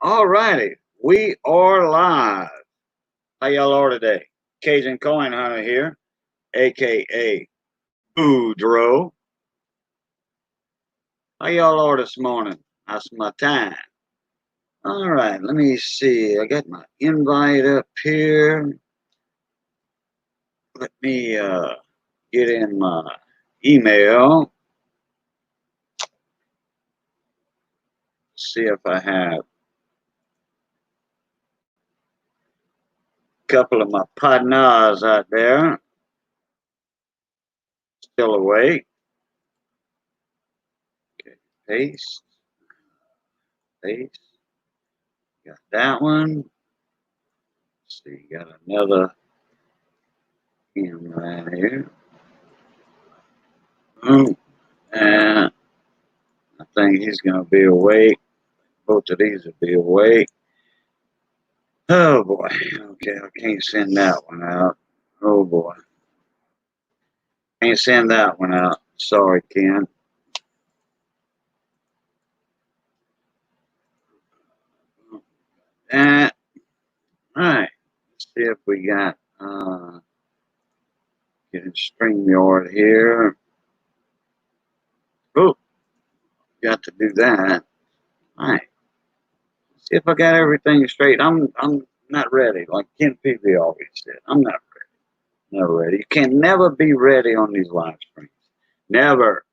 All righty. We are live. How y'all are today? Cajun Coin Hunter here, aka Boudreaux. How y'all are this morning? How's my time? All right, let me see. I got my invite up here. Let me get in my email. See if I have a couple of my partners out there still awake. Okay, paste, paste. Got that one. Let's see, got another in right here. And I think he's going to be awake. Both of these will be awake. Oh boy. Okay, I can't send that one out. Oh boy. Can't send that one out. Sorry, Ken. All right. Let's see if we got getting StreamYard here. Oh, got to do that. All right. See if I got everything straight. I'm not ready, like Ken Peavy always said. I'm not ready. Never ready. You can never be ready on these live streams. Never.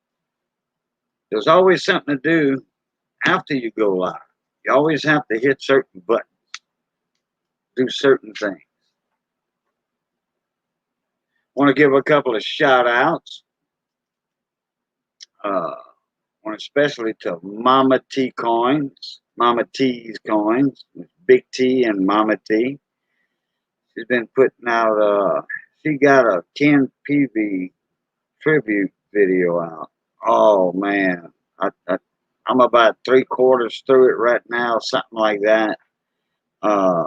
There's always something to do after you go live. You always have to hit certain buttons, do certain things. Want to give a couple of shout outs. Want especially to Mama T Coins, Mama T's Coins, Big T and Mama T. She's been putting out, she got a Ken Peavy tribute video out. Oh man, I'm about 3/4 through it right now, something like that. Uh,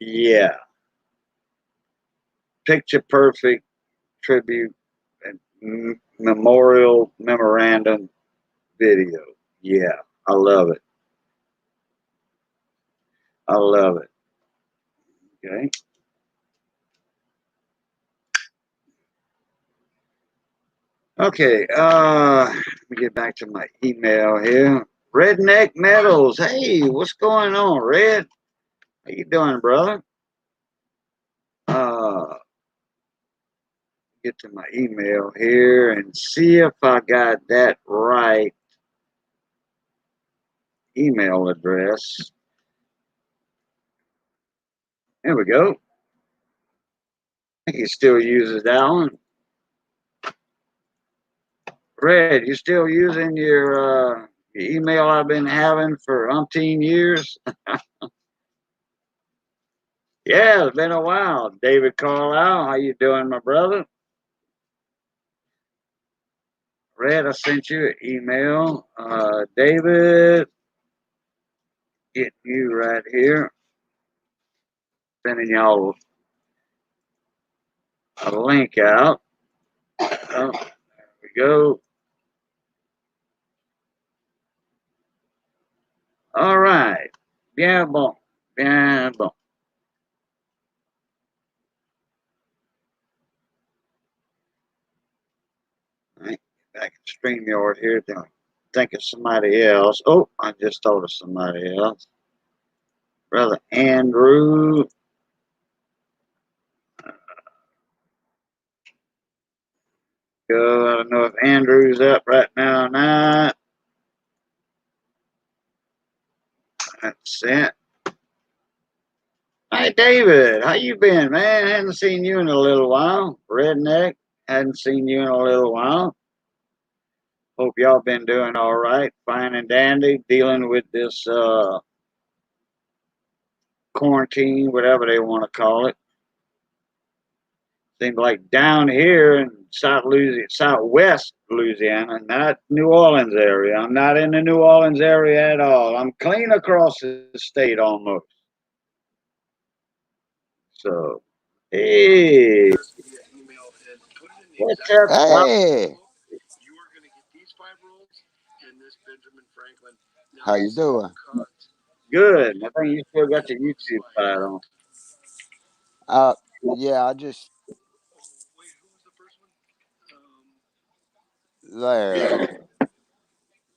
yeah, picture perfect tribute and memorial memorandum video. Yeah, I love it. I love it. Okay. Okay, let me get back to my email here. Redneck Metals. Hey, what's going on, Red? How you doing, brother? Uh, get to my email here and see if I got that right email address. There we go. I think he still uses that one. Red, you still using your email I've been having for umpteen years? Yeah, it's been a while. David Carlisle, how you doing, my brother? Red, I sent you an email. David, getting you right here. Sending y'all a link out. Oh, there we go. All right. Bien bon. Bien bon. All right. Back in StreamYard here. Think of somebody else. Oh, I just thought of somebody else. Brother Andrew. Go. I don't know if Andrew's up right now or not. That's it. Hey David, how you been, man? Hadn't seen you in a little while. Redneck, hadn't seen you in a little while. Hope y'all been doing all right, fine and dandy, dealing with this quarantine, whatever they want to call it. Seems like down here in Southwest Louisiana, not New Orleans area. I'm not in the New Orleans area at all. I'm clean across the state almost. So, hey, what's up, Doc? Hey, how you doing? Good. I think you still got your YouTube side on. Uh, yeah, I just there.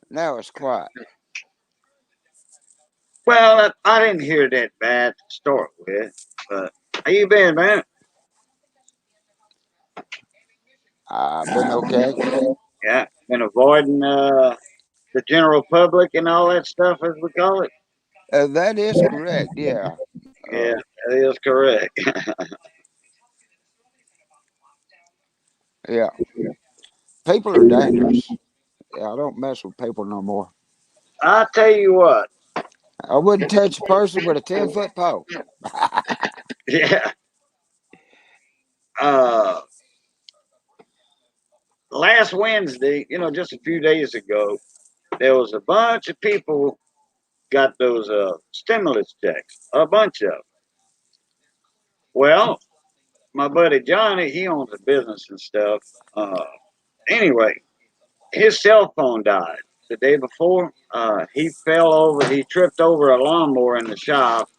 Now it's quiet. Well, I didn't hear that bad to start with, but how you been, man? I've been okay. Yeah, been avoiding the general public and all that stuff, as we call it. That is correct. Yeah. Yeah, that is correct. Yeah. People are dangerous. Yeah, I don't mess with people no more. I'll tell you what. I wouldn't touch a person with a 10-foot pole. Yeah. Uh, Last Wednesday, just a few days ago, there was a bunch of people got those stimulus checks. A bunch of them. Well, my buddy Johnny, he owns a business and stuff. Anyway, his cell phone died the day before. He fell over. He tripped over a lawnmower in the shop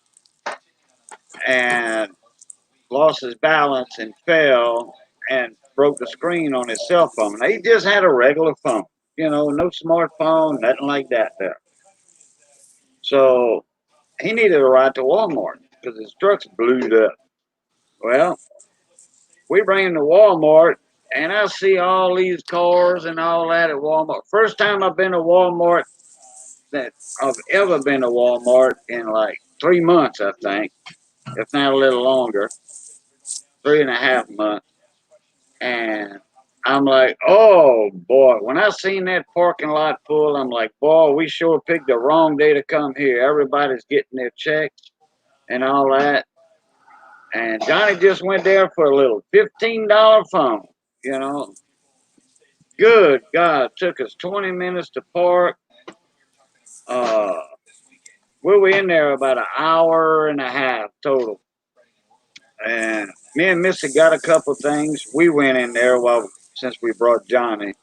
and lost his balance and fell and broke the screen on his cell phone. Now, he just had a regular phone, no smartphone, nothing like that there. So he needed a ride to Walmart because his truck's blued up. Well, we bring him to Walmart, and I see all these cars and all that at Walmart. First time I've been to Walmart that I've ever been to Walmart in like 3 months, I think, if not a little longer, 3.5 months. And I'm like, oh boy, when I seen that parking lot full, I'm like, boy, we sure picked the wrong day to come here. Everybody's getting their checks and all that. And Johnny just went there for a little $15 phone, you know. Good God, took us 20 minutes to park. Uh, we were in there about an hour and a half total. And me and Missy got a couple things. We went in there since we brought Johnny.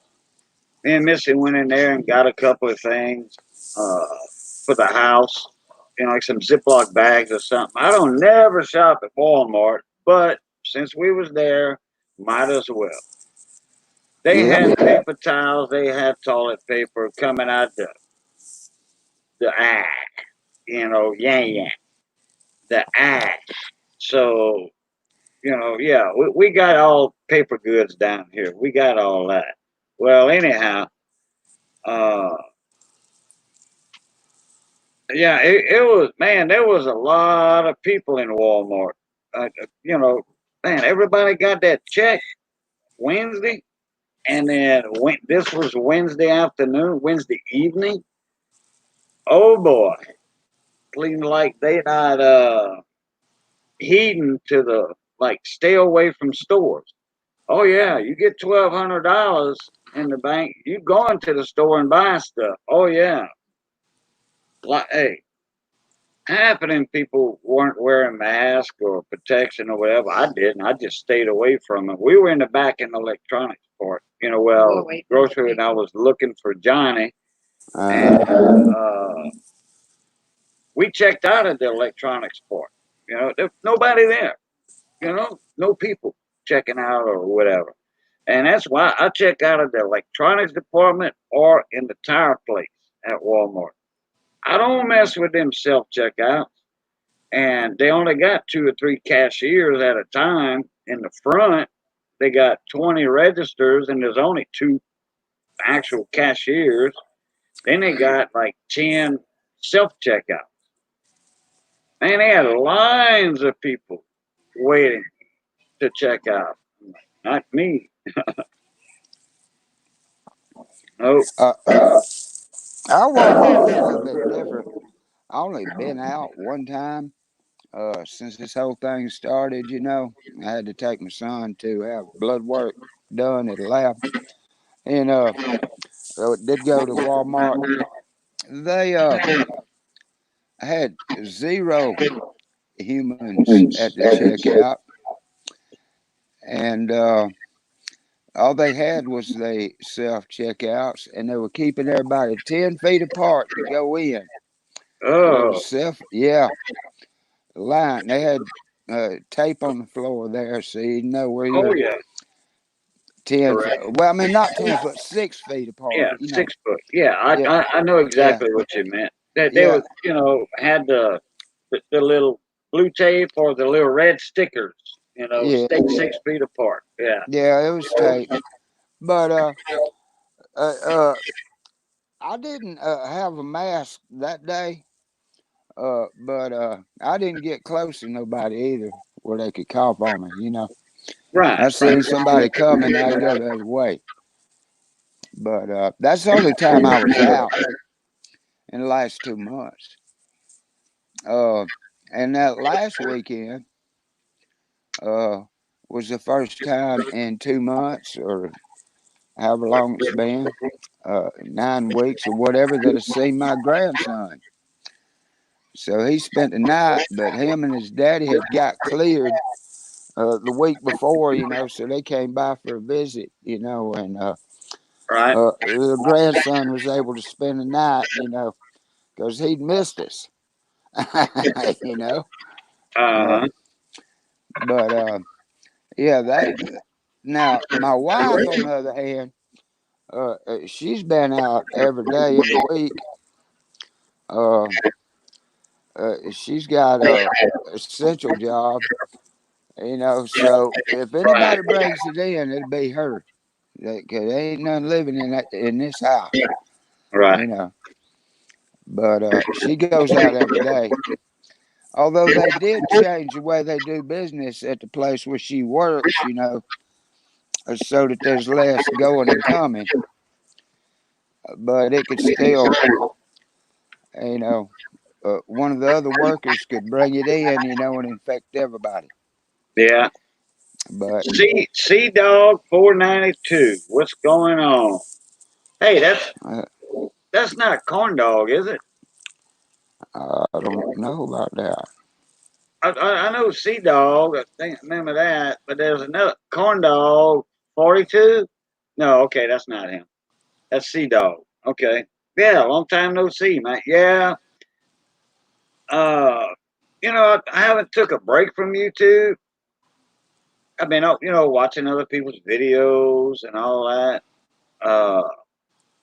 Me and Missy went in there and got a couple of things uh, for the house, like some Ziploc bags or something. I don't never shop at Walmart, but since we was there, might as well. They Yep. had paper towels, they had toilet paper coming out the eye, yang, the eye. So, yeah, we got all paper goods down here. We got all that. Well, anyhow, uh, yeah, it was, man, there was a lot of people in Walmart. You know, man, everybody got that check Wednesday, and then this was Wednesday afternoon, Wednesday evening. Oh boy, clean like they not heeding to the like stay away from stores. Oh yeah, you get $1,200 in the bank. You going to the store and buying stuff. Oh yeah, like hey, half of them people weren't wearing masks or protection or whatever. I didn't. I just stayed away from it. We were in the back in the electronics part. Well, grocery, and I was looking for Johnny, and Uh, we checked out of the electronics part. There's nobody there. No people checking out or whatever. And that's why I check out of the electronics department or in the tire place at Walmart. I don't mess with them self checkouts. And they only got 2 or 3 cashiers at a time in the front. They got 20 registers and there's only 2 actual cashiers. Then they got like 10 self checkouts. Man, they had lines of people waiting to check out. Not me. Nope. uh, our Walmart's a little bit different. I only been out one time since this whole thing started. I had to take my son to have blood work done at a lab, and so it did go to Walmart. They had zero humans at the checkout, and all they had was the self checkouts, and they were keeping everybody 10 feet apart to go in. There was Oh, yeah, line. They had tape on the floor there, so you know where oh you're yeah, 10 foot. correct. Well, I mean, not 10 foot, 6 feet apart. Yeah, You know. 6 foot. Yeah, Yeah, I know yeah, exactly what you meant. They yeah, was, had the little blue tape or the little red stickers, yeah, stay 6 feet apart. Yeah. yeah. It was tape, but uh, uh I didn't have a mask that day. But I didn't get close to nobody either, where they could cough on me. You know, Right, I right. seen somebody coming, I'd go the other way. But that's the only time I was out in the last 2 months. Uh, and that last weekend uh, was the first time in 2 months or however long it's been, 9 weeks or whatever, that I seen my grandson. So he spent the night, but him and his daddy had got cleared the week before, so they came by for a visit, and Right. the grandson was able to spend the night, because he'd missed us, you know. Uh, Uh-huh. but yeah, that now my wife, on the other hand, she's been out every day of the week. Uh, she's got a essential job, so if Right. anybody brings it in, it'll be her. Cause there ain't none living in this house, Right. you know. But she goes out every day. Although they did change the way they do business at the place where she works, so that there's less going and coming. But it could still, you know, one of the other workers could bring it in, and infect everybody. Yeah. But Sea Dog 492. What's going on? Hey, uh, that's not corn dog, is it? I don't know about that. I know Sea Dog. I think remember that, but there's another corn dog 42. No, okay, that's not him. That's Sea Dog. Okay. Yeah, long time no see, man. Yeah. Uh, I haven't took a break from YouTube. I've been, watching other people's videos and all that. Uh,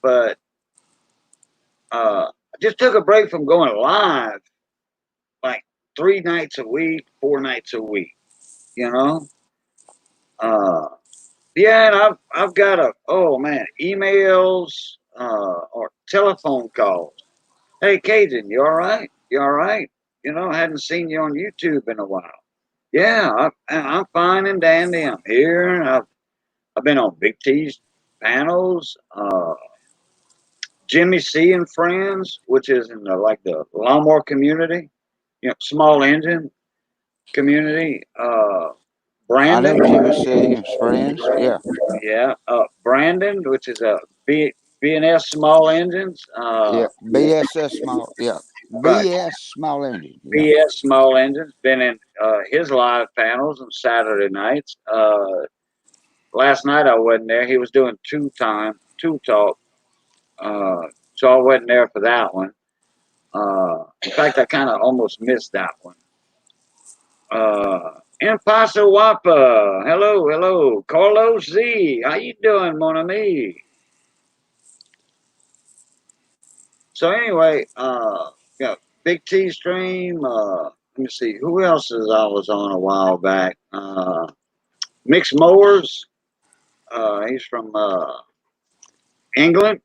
but I just took a break from going live like 3 nights a week, 4 nights a week. You know. Uh, yeah, and I've got emails or telephone calls. Hey, Cajun, you all right? You all right? I hadn't seen you on YouTube in a while. Yeah, I'm fine and dandy. I'm here. I've been on Big T's panels. Jimmy C and Friends, which is in the lawnmower community, small engine community. I Brandon, know Jimmy C and his friends. Yeah, yeah. Brandon, which is a B&S small engines. yeah. BSS small. Yeah, Right. BS small engine. Yeah. BS small engines. Been in his live panels on Saturday nights. Last night I wasn't there. He was doing two talk. Uh, so I wasn't there for that one. In fact, I kind of almost missed that one. Impasa Wapa. Hello, hello. Carlos Z. How you doing, mon ami? So anyway, Big T stream. Let me see. Who else is I was on a while back? Mix Mowers. He's from England.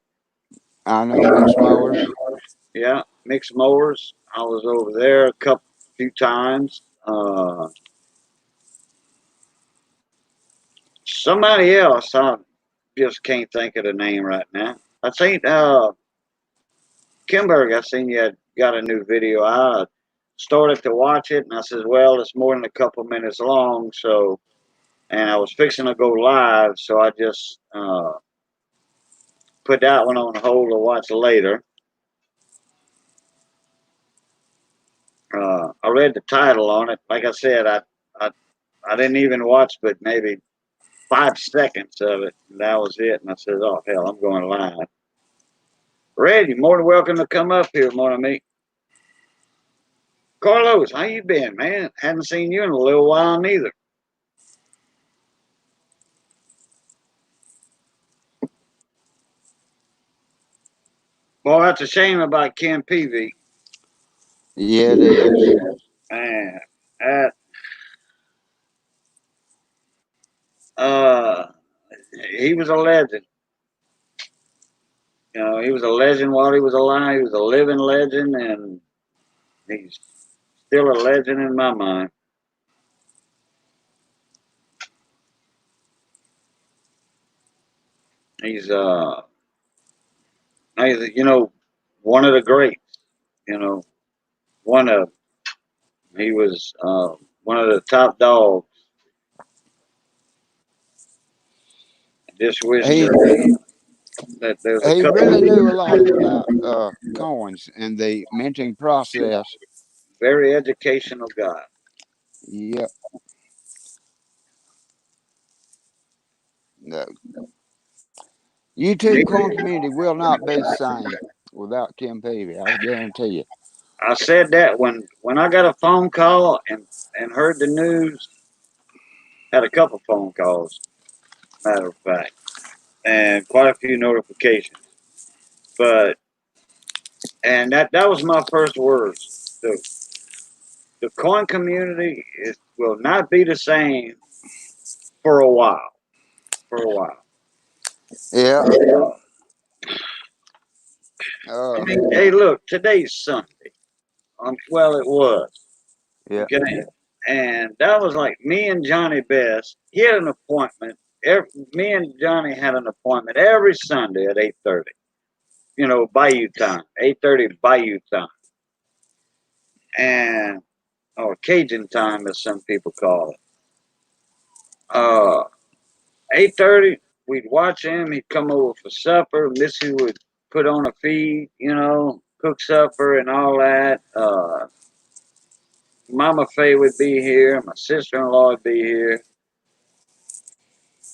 I know mixed mowers. Yeah, Mix Mowers. I was over there few times. Somebody else. I just can't think of the name right now. I seen Kimberg. I seen you had got a new video. I started to watch it, and I says, "Well, it's more than a couple minutes long." So, and I was fixing to go live, so I just put that one on hold to watch later. I read the title on it. Like I said, I I didn't even watch, but maybe 5 seconds of it. And that was it. And I said, "Oh hell, I'm going live." Red, you're more than welcome to come up here, mon ami. Carlos, how you been, man? Haven't seen you in a little while neither. Well, that's a shame about Ken Peavy. Yeah, it is. Man, that, uh, he was a legend. You know, he was a legend while he was alive. He was a living legend, and he's still a legend in my mind. He's, you know, one of the greats. You know, one of he was one of the top dogs. Just wish He that there's a he really couple knew a lot about coins and the minting process. very educational guy. Yep. The YouTube coin community will not be the same without Kim Peavy. I guarantee you. I said that when I got a phone call and heard the news, had a couple phone calls, matter of fact, and quite a few notifications. But and that was my first words. The the coin community will not be the same for a while. For a while. Yeah. I Uh. mean, hey, look, today's Sunday. Well, it was. Yeah. Okay. And that was like me and Johnny Best. He had an appointment. Me and Johnny had an appointment every Sunday at 8:30. You know, Bayou time, 8:30 Bayou time, and or Cajun time, as some people call it. 8:30, we'd watch him. He'd come over for supper. Missy would put on a feed, you know, cook supper and all that. Mama Faye would be here. My sister-in-law would be here.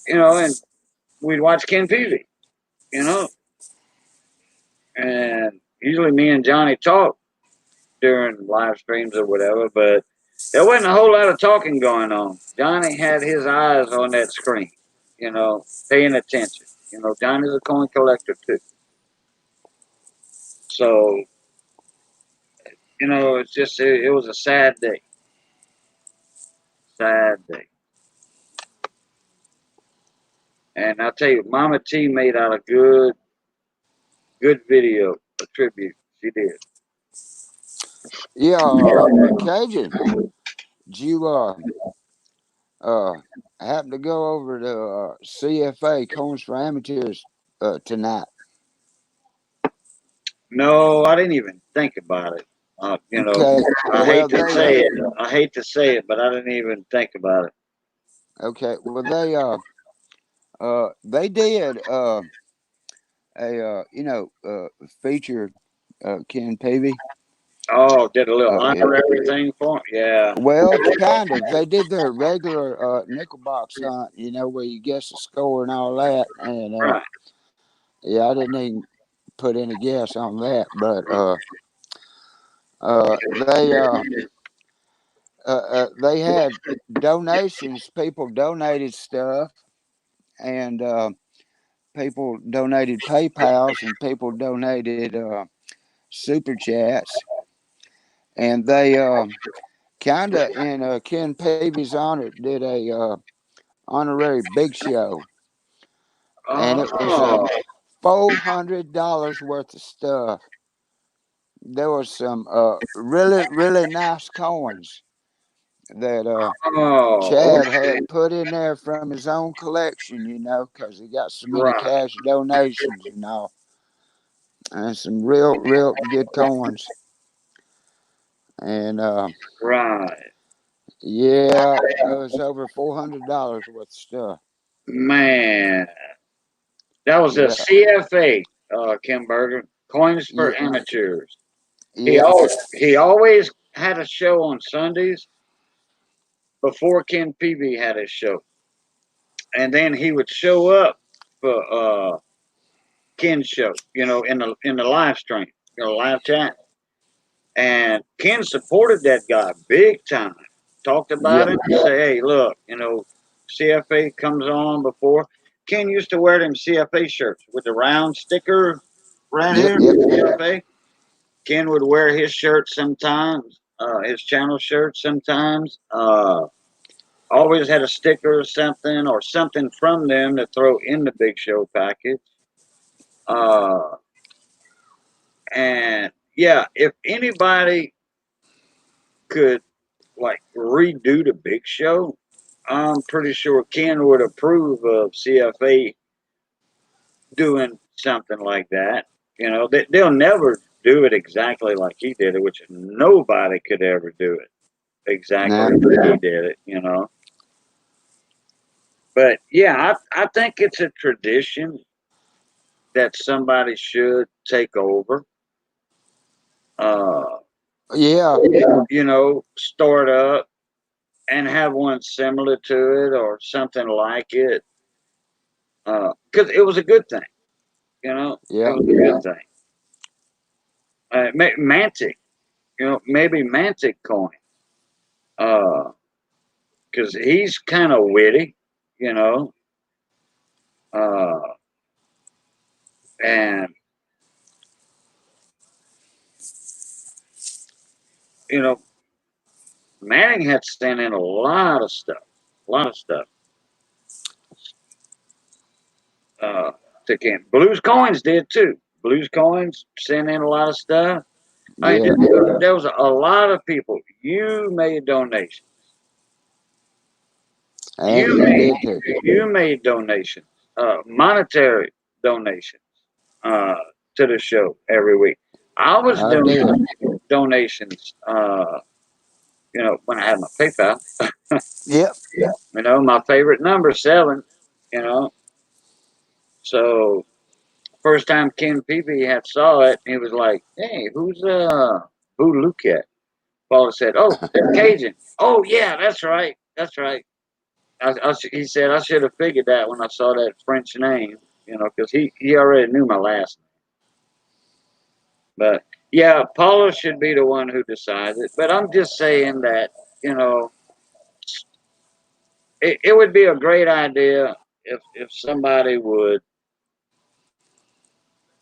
You know, and we'd watch Ken Peavy. You know, and usually me and Johnny talk during live streams or whatever, but there wasn't a whole lot of talking going on. Johnny had his eyes on that screen, you know, paying attention. You know, Johnny's a coin collector too. So, you know, it's just, it was a sad day. Sad day. And I'll tell you, Mama T made out a good video, a tribute. She did. Yeah. Cajun, did you uh happen to go over to CFA Coins for Amateurs tonight? No, I didn't even think about it. You know, Okay. I Well, hate to they say it. I hate to say it, but I didn't even think about it. okay. Well, they did a feature Ken Peavy. Oh, did a little Yeah. honorary thing for him? Yeah. Well, kind of. They did their regular nickel box hunt, where you guess the score and all that. And Right. yeah, I didn't even put any guess on that, but they they had donations. People donated stuff, and people donated PayPal's, and people donated super chats, and they kind of in Ken Peavy's honor did a honorary big show, and it was Oh, $400 worth of stuff. There was some really nice coins that oh, Chad okay. had put in there from his own collection, because he got so many Right, cash donations and all, and some real good coins. And right. yeah, it was over $400 worth of stuff. Man, that was a Yeah, CFA, Kim Berger. Coins yeah, for Amateurs. yeah. He always had a show on Sundays before Ken Peavy had his show, and then he would show up for Ken's show. You know, in the live stream, live chat. And Ken supported that guy big time. Talked about Yep. it. Say, hey, look, CFA comes on before. Ken used to wear them CFA shirts with the round sticker right Yep. here. Yep. CFA. Ken would wear his shirt sometimes, his channel shirt sometimes. Always had a sticker or something from them to throw in the big show package. Uh, and yeah, if anybody could like redo the big show, I'm pretty sure Ken would approve of CFA doing something like that. They'll never do it exactly like he did it, which nobody could ever do it exactly Nah. like he did it. But yeah, I think it's a tradition that somebody should take over. Uh, Yeah. start up and have one similar to it or something like it. Because it was a good thing. It Yep. was a good thing. Mantic, maybe Mantic coin. Because he's kind of witty, you know. Uh, and, you know, Manning had sent in a lot of stuff, a lot of stuff uh, to Ken. Blues Coins did too. Blues Coins sent in a lot of stuff. I mean, Yeah. there was a lot of people. You made donations. And You you made did too. you made donations, monetary donations uh, to the show every week. I was I doing did. donations, when I had my PayPal. Yep. My favorite number 7. You know, so first time Ken Peavy had saw it, he was like, "Hey, who Luke at?" Paula said, "Oh, that's Cajun." Oh yeah, that's right, that's right. He said I should have figured that when I saw that French name, because he already knew my last name. But yeah, Paula should be the one who decides it. But I'm just saying that you know it would be a great idea if somebody would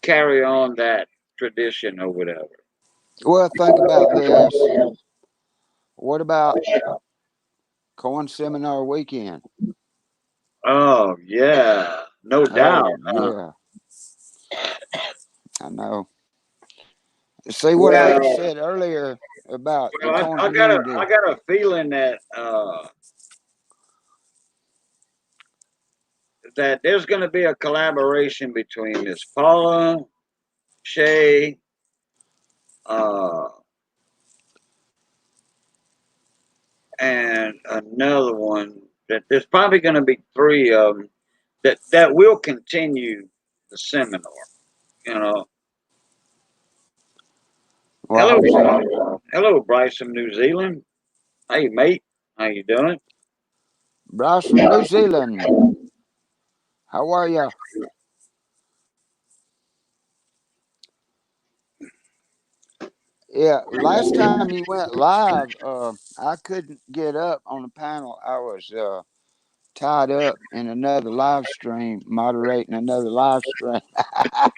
carry on that tradition or whatever. Well, think about this. What about Corn Seminar Weekend? Oh yeah, no Oh, doubt. yeah. I know. See what I Well, said earlier about the well, corn I got a community? I got a feeling that there's going to be a collaboration between Miss Paula, Shay, uh, and another one. That there's probably going to be 3 of them that will continue the seminar. You know, Well, I hope so. hello, Bryce from New Zealand. Hey, mate, how you doing? Bryce from New Zealand. How are ya? Yeah, last time you went live, I couldn't get up on the panel. I was tied up in another live stream, moderating another live stream.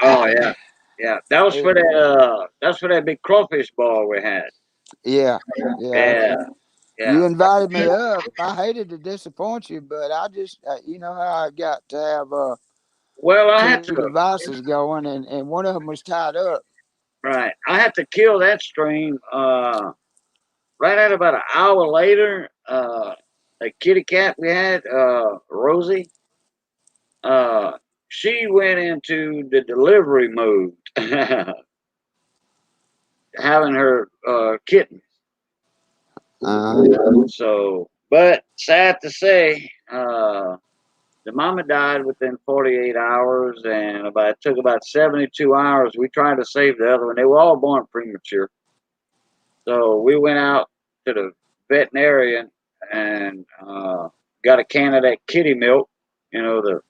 Oh yeah, yeah. That was It- for that. That's for that big crawfish ball we had. yeah, yeah. Yeah, You yeah. invited me up. I hated to disappoint you, but I just, you know how I got to have Well, I had two to. devices going, and one of them was tied up. Right. I had to kill that stream. Right at about an hour later, a kitty cat we had, Rosie, uh, she went into the delivery mode, having her kitten. Uh, So, but sad to say, the mama died within 48 hours, and it took about 72 hours. We tried to save the other one. They were all born premature. So we went out to the veterinarian and got a can of that kitty milk, the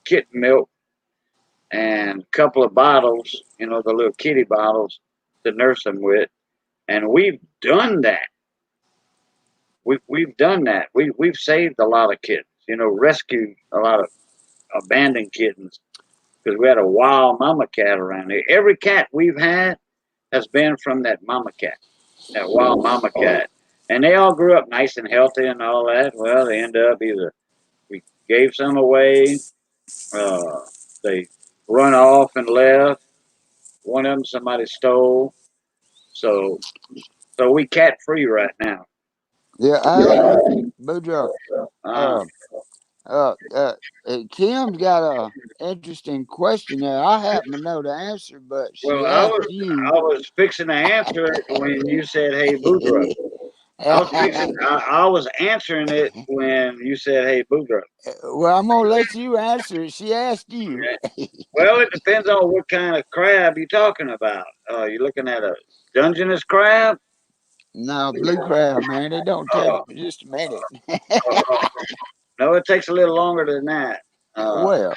kitten milk, and a couple of bottles, the little kitty bottles. to nurse them with, and we've done that. We've done that. We've saved a lot of kittens. You know, rescued a lot of abandoned kittens because we had a wild mama cat around here. Every cat we've had has been from that mama cat, that wild mama cat, and they all grew up nice and healthy and all that. Well, they end up either we gave some away, uh, they run off and left. One of them somebody stole. So so we cat free right now. Yeah, hey, Boudreaux. Uh, Uh, uh, uh, Kim's got a interesting question there. I happen to know the answer, but well, she asked you. I was fixing to answer it when you said, "Hey, Boudreaux." I was answering it when you said, "Hey, Boudreaux." Well, I'm gonna let you answer it. She asked you. Well, it depends on what kind of crab you're talking about. You looking at a Dungeness crab? No, blue crab, man. It don't take Oh, just a minute. uh, no, it takes a little longer than that. Uh, Well,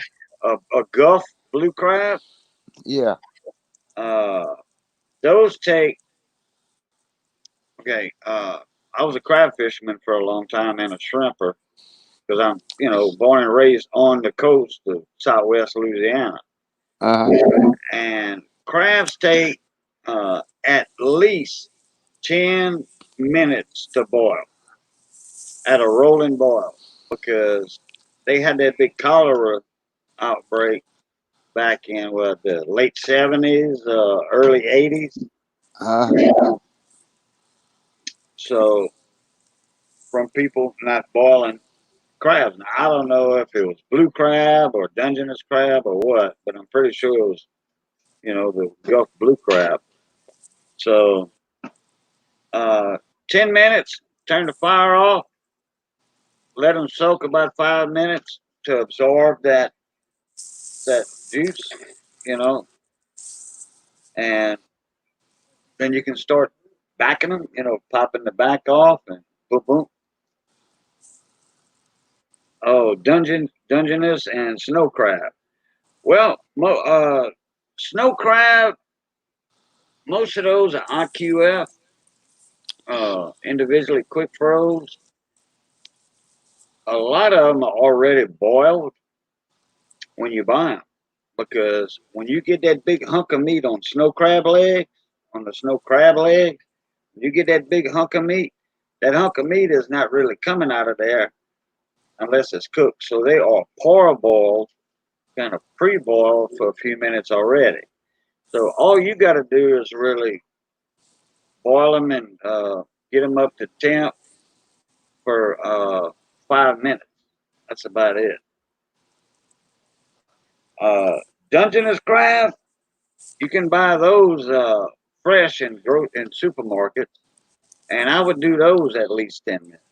a Gulf blue crab. yeah. Uh, those take. Okay. I was a crab fisherman for a long time and a shrimper because I'm, born and raised on the coast of Southwest Louisiana, Uh and crabs take at least 10 minutes to boil at a rolling boil because they had that big cholera outbreak back in what the late 70s, early 80s. huh. So from people not boiling crabs. Now, I don't know if it was blue crab or Dungeness crab or what, but I'm pretty sure it was, the Gulf blue crab. So, uh, 10 minutes, turn the fire off, let them soak about 5 minutes to absorb that juice, you know, and then you can start backing them, popping the back off and boom, boom. Oh, Dungeness and snow crab. Well, snow crab, most of those are IQF, individually quick froze. A lot of them are already boiled when you buy them because when you get that big hunk of meat on snow crab legs, on the snow crab legs, you get that big hunk of meat. That hunk of meat is not really coming out of there unless it's cooked. So they are parboiled, kind of pre-boiled for a few minutes already. So all you got to do is really boil them and get them up to temp for 5 minutes. That's about it. Uh, Dungeness crab, you can buy those fresh in supermarkets, and I would do those at least 10 minutes.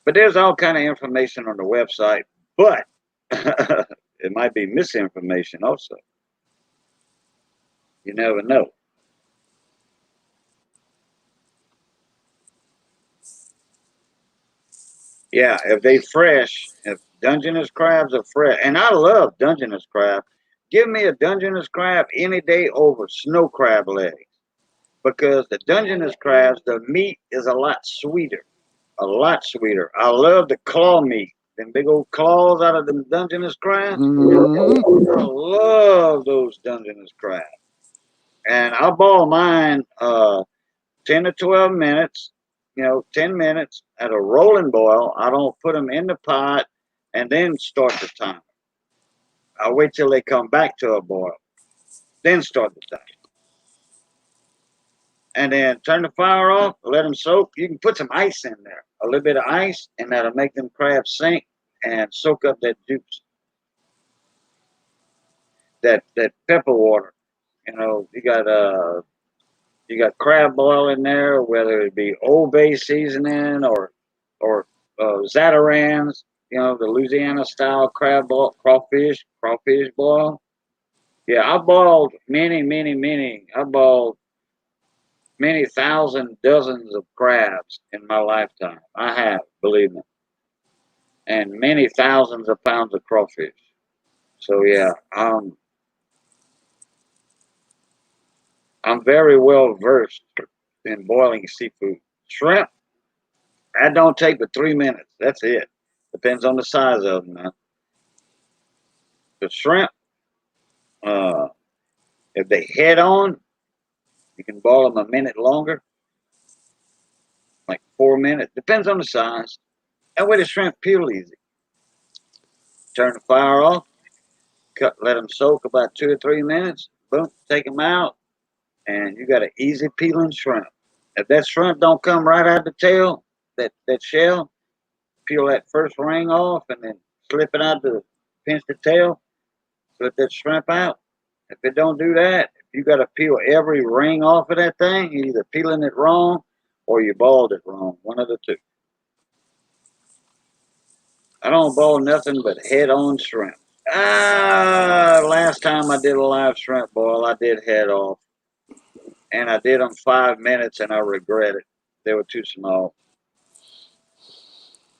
But there's all kind of information on the website, but it might be misinformation also. You never know. Yeah, if they fresh, if Dungeness crabs are fresh, and I love Dungeness crab. Give me a Dungeness crab any day over snow crab legs because the Dungeness crabs, the meat is a lot sweeter, a lot sweeter. I love the claw meat, them big old claws out of the Dungeness crabs. Mm-hmm. I love those Dungeness crabs, and I boil mine 10 to 12 minutes. 10 minutes at a rolling boil. I don't put them in the pot and then start the timer. I wait till they come back to a boil, then start the timer. And then turn the fire off, let them soak. You can put some ice in there, a little bit of ice, and that'll make them crabs sink and soak up that juice, that pepper water. You got crab boil in there, whether it be Old Bay seasoning or Zatarans, the Louisiana style crab boil, crawfish boil. Yeah, I boiled many, many, many. I boiled many thousand dozens of crabs in my lifetime. I have, believe me, and many thousands of pounds of crawfish. So yeah, I'm very well versed in boiling seafood. Shrimp, that don't take but 3 minutes. That's it. Depends on the size of them. Now. The shrimp, uh, if they head on, you can boil them a minute longer, like 4 minutes. Depends on the size. That way the shrimp peel easy. Turn the fire off, let them soak about 2 or 3 minutes. Boom, take them out, and you got an easy peeling shrimp. If that shrimp don't come right out the tail, that shell, peel that first ring off, and then slip it out to pinch the tail, slip that shrimp out. If it don't do that, if you got to peel every ring off of that thing, you're either peeling it wrong or you boiled it wrong. One of the two. I don't boil nothing but head on shrimp. Last time I did a live shrimp boil, I did head off, and I did them 5 minutes, and I regret it. They were too small.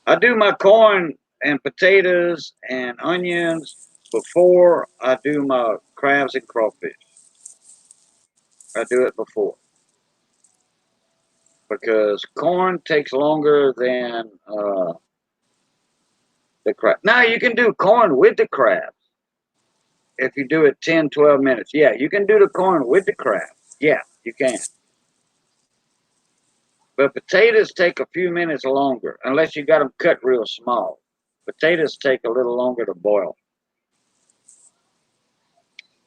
I do my corn and potatoes and onions before I do my crabs and crawfish. I do it before because corn takes longer than the crab. Now you can do corn with the crabs if you do it 10, 12 minutes. Yeah, you can do the corn with the crabs. Yeah, you can. But potatoes take a few minutes longer unless you got them cut real small. Potatoes take a little longer to boil.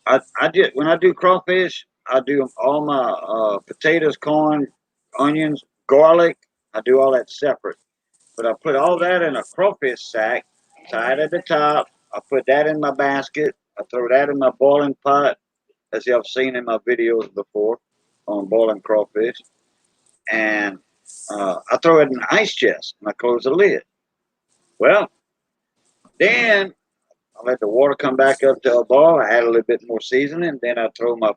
I just when I do crawfish, I do all my potatoes, corn, onions, garlic. I do all that separate. But I put all that in a crawfish sack, tie it at the top. I put that in my basket. I throw that in my boiling pot, as y'all seen in my videos before on boiling crawfish. And I throw it in an ice chest and I close the lid. Well, then I let the water come back up to a boil. I add a little bit more seasoning. Then I throw my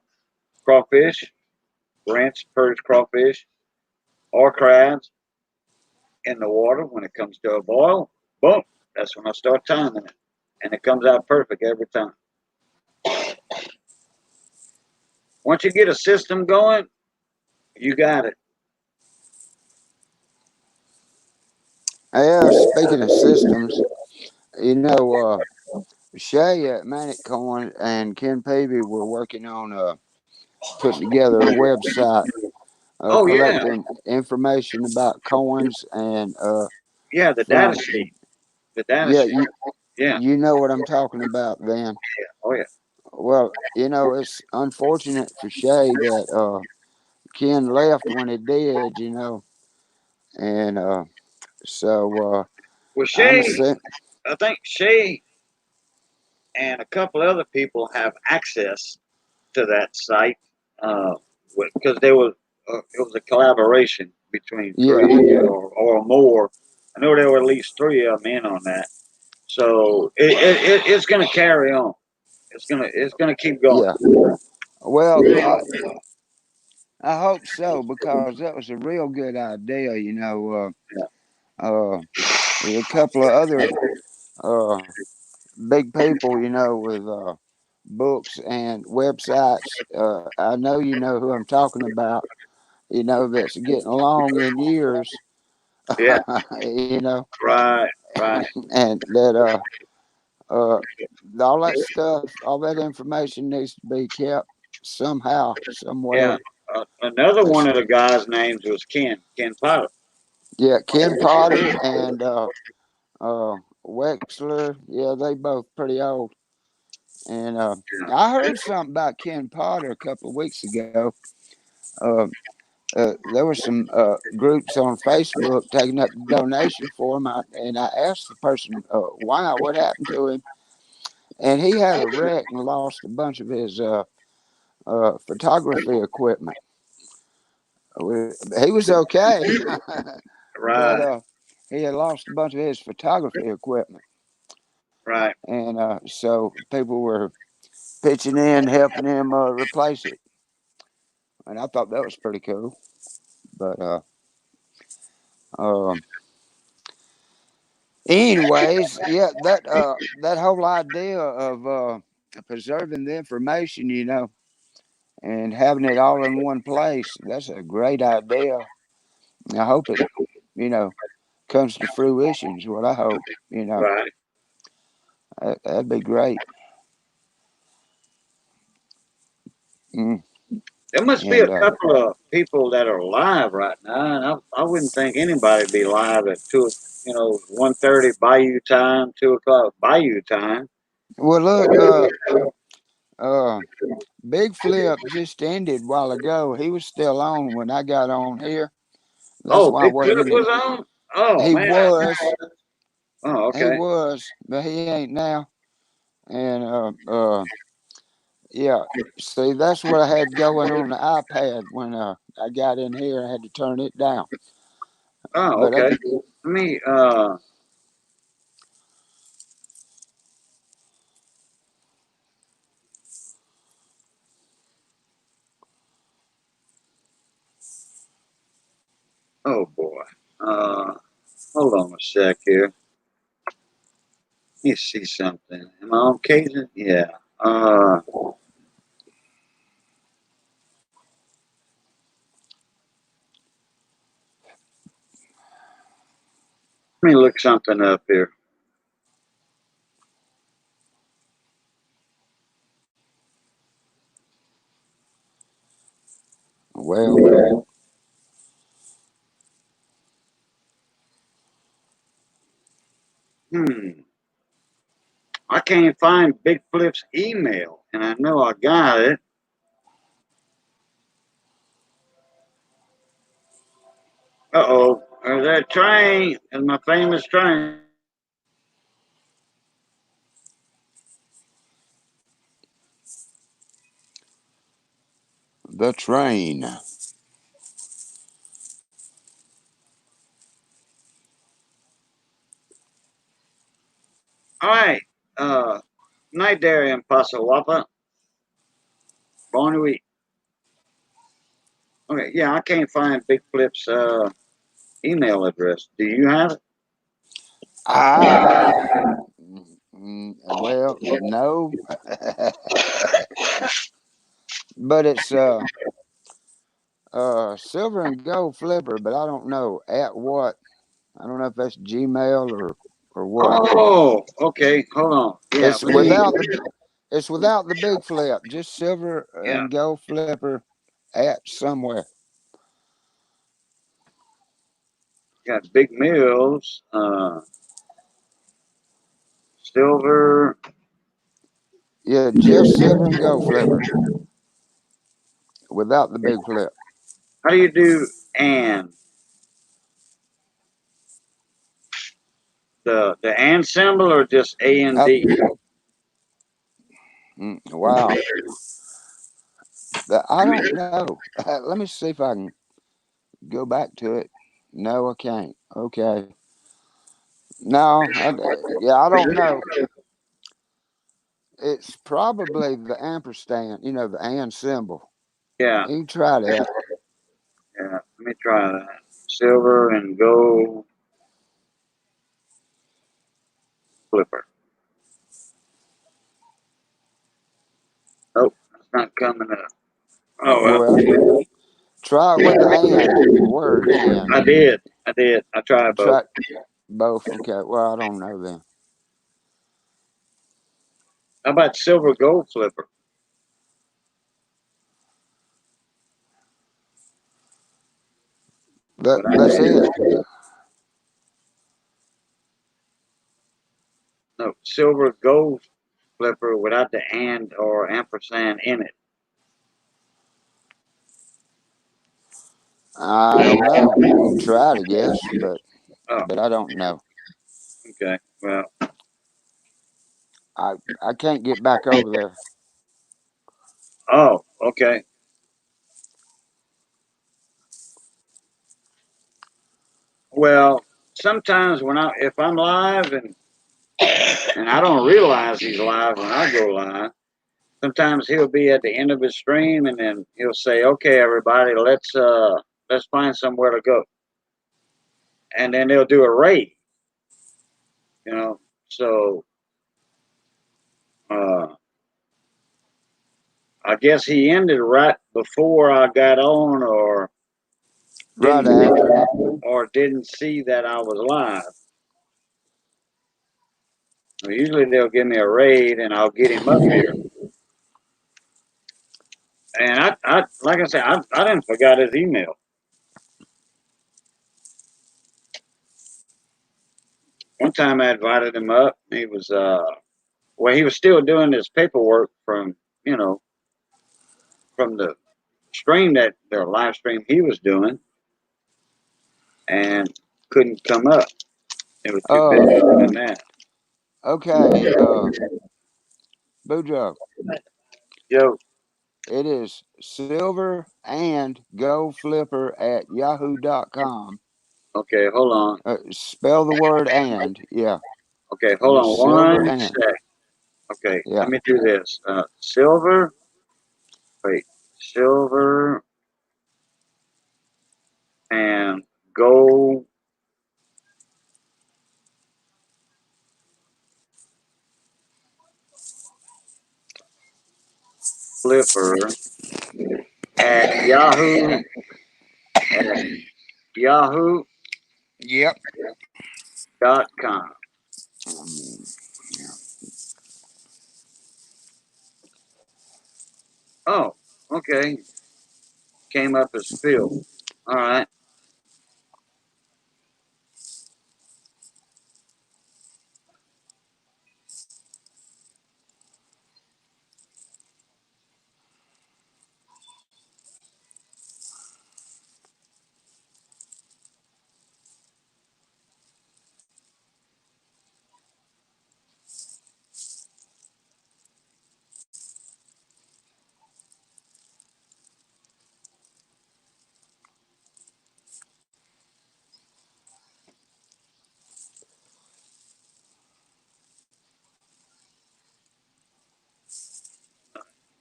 crawfish, rinse, purge crawfish or crabs in the water. When it comes to a boil, boom, that's when I start timing it. And it comes out perfect every time. Once you get a system going, you got it. Yeah, speaking of systems, you know, Shay at Manic Corn and Ken Peavy were working on putting together a website, Oh yeah, collecting information about coins and yeah, the data from sheet, the data yeah, sheet. Yeah, you know what I'm talking about, then. oh yeah, Well, it's unfortunate for Shay that Ken left when he did, and so well, I'm Shay, assuming, I think Shay and a couple other people have access to that site uh, because it was a collaboration between yeah, three or more. I know there were at least three of them in on that. So it's going to carry on. It's gonna keep going. yeah. Well, I hope so because that was a real good idea. Yeah, There's a couple of other uh, big people, with books and websites. I know you know who I'm talking about. That's getting along in years. yeah, you know, right, right. and that uh, all that stuff, all that information needs to be kept somehow, Yeah. somewhere. Another one It's, of the guys' names was Ken Potter. yeah, Ken Potter and Wexler. Yeah, they both pretty old. And I heard something about Ken Potter a couple of weeks ago. Uh, there were some groups on Facebook taking up donation for him, and I asked the person why, what happened to him, and he had a wreck and lost a bunch of his photography equipment. He was okay, but Right, he had lost a bunch of his photography equipment, right. and so people were pitching in, helping him replace it, and I thought that was pretty cool. But um, anyways, yeah, that whole idea of preserving the information, and having it all in one place. That's a great idea. I hope it, you know, comes to fruition. Is what I hope. Right. That'd be great. Mm. There must be a And couple of people that are live right now, and I wouldn't think anybody'd be live at 1:30 Bayou time, 2 o'clock Bayou time. well, look, uh, Big Flip just ended a while ago. He was still on when I got on here. That's Oh, why I Big wasn't Flip any. was on. Oh He man. was, Oh, he okay. was, but he ain't now. And yeah. See, that's what I had going on the iPad when I got in here. I had to turn it down. Oh, But okay. Let me. Oh boy. Uh, Hold on a sec here. Let me see something. Am I on Cajun? Yeah. Let me look something up here. well, Hmm. I can't find Big Flip's email, and I know I got it. Uh oh. There's that train. There's my famous train. the train. All right. Uh, Night there in Pasawapa. Born to eat. Okay. Yeah, I can't find Big Flip's email address. Do you have it? Ah, well, no, but it's silver and gold flipper, but I don't know at what. I don't know if that's Gmail or what. Oh, okay. Hold on. Yeah, It's let me. without the it's without the big flip, just silver Yeah, and gold flipper at somewhere. got Big Mills, Silver. Yeah, just silver and gold flipper without the big flip. How do you do and the and symbol or just A and I, D? wow, I don't know. Let me see if I can go back to it. No, I can't. Okay. No, yeah, I don't know. It's probably the ampersand, the and symbol. Yeah, You can try that. yeah. Let me try that. Silver and gold flipper. Nope, it's not coming up. Oh Well, well. try it with the and, the word and. I did. I did. I tried both. Try both. Okay. Well, I don't know then. How about silver gold flipper? What I That's it. No, silver gold flipper without the and or ampersand in it. I don't know. You can try it, I guess, Oh, but I don't know. okay. Well, I can't get back over there. oh, okay. Well, sometimes if I'm live and I don't realize he's live when I go live, sometimes he'll be at the end of his stream and then he'll say, "Okay, everybody, let's find somewhere to go," and then they'll do a raid. You know, so uh, I guess he ended right before I got on, or Right didn't after. or didn't see that I was live. Usually they'll give me a raid and I'll get him up here. And I like I said, I didn't forgot his email. One time I invited him up. He was well, he was still doing his paperwork from you know from the stream that the live stream he was doing, and couldn't come up. It was too busy Uh, doing that. okay. Bojo, Yo, it is silver and gold flipper at yahoo.com. okay, hold on. Spell the word and. Yeah. Okay, hold Just on silver one and. sec. Okay, let Yeah. me do this. Silver. Wait, silver and gold flipper at at yahoo.com. Yep. Yeah. Oh, okay. Came up as Phil. All right.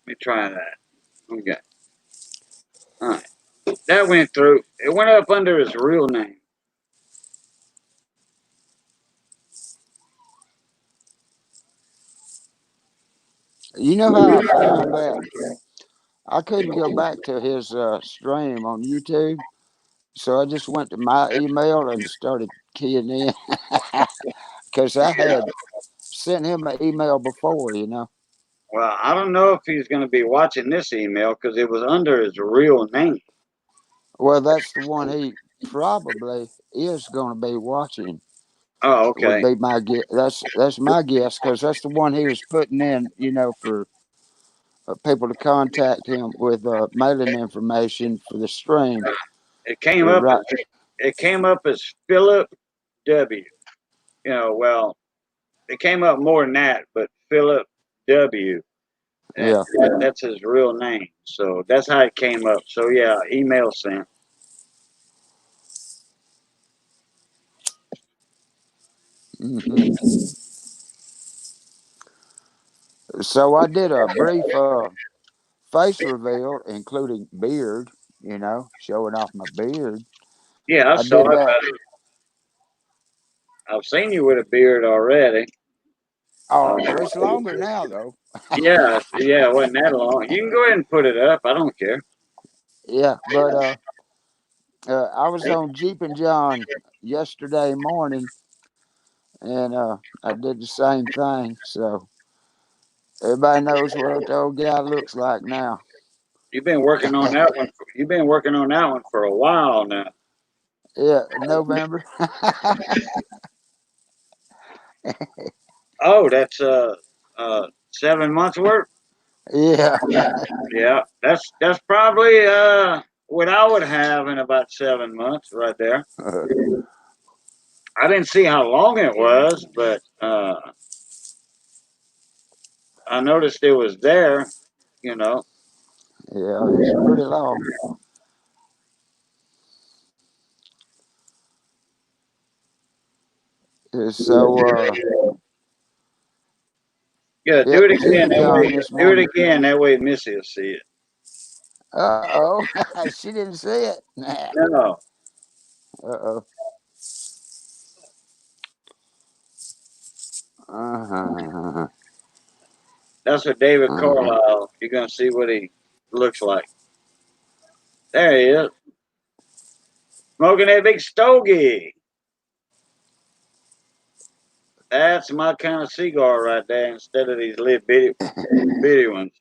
Let me try that. Okay. All right. That went through. It went up under his real name. You know how I found that? I couldn't go back to his stream on YouTube. So I just went to my email and started keying in because I had sent him an email before. Well, I don't know if he's going to be watching this email because it was under his real name. Well, that's the one he probably is going to be watching. Oh, Would okay. be my guess. That's my guess because that's the one he was putting in. For people to contact him with mailing information for the stream. It came up Right? as it came up as Philip W. Well, it came up more than that, but Philip W. And Yeah. that's his real name. So that's how it came up. So yeah, email sent. hmm So I did a brief face reveal, including beard. Showing off my beard. Yeah, I I saw did it, that. but I've seen you with a beard already. Oh, it's longer now though. Yeah, it wasn't that long. You can go ahead and put it up. I don't care. Yeah, but I was on Jeep and John yesterday morning, and I did the same thing. So everybody knows what the old guy looks like now. You've been working on that one. You've been working on that one for a while now. Yeah, November. Oh, that's 7 months work. Yeah. Yeah, that's probably what I would have in about 7 months right there. I didn't see how long it was, but I noticed it was there. You know, Yeah, it's pretty long. So yeah. Do yep, it Jeep again. and That John way, this do it morning. again. That way, Missy will see it. Uh oh, she didn't see it. No, Uh oh. That's what David Uh-huh. Carlisle. You're gonna see what he looks like. There he is, smoking that big stogie. That's my kind of cigar right there. Instead of these little bitty ones.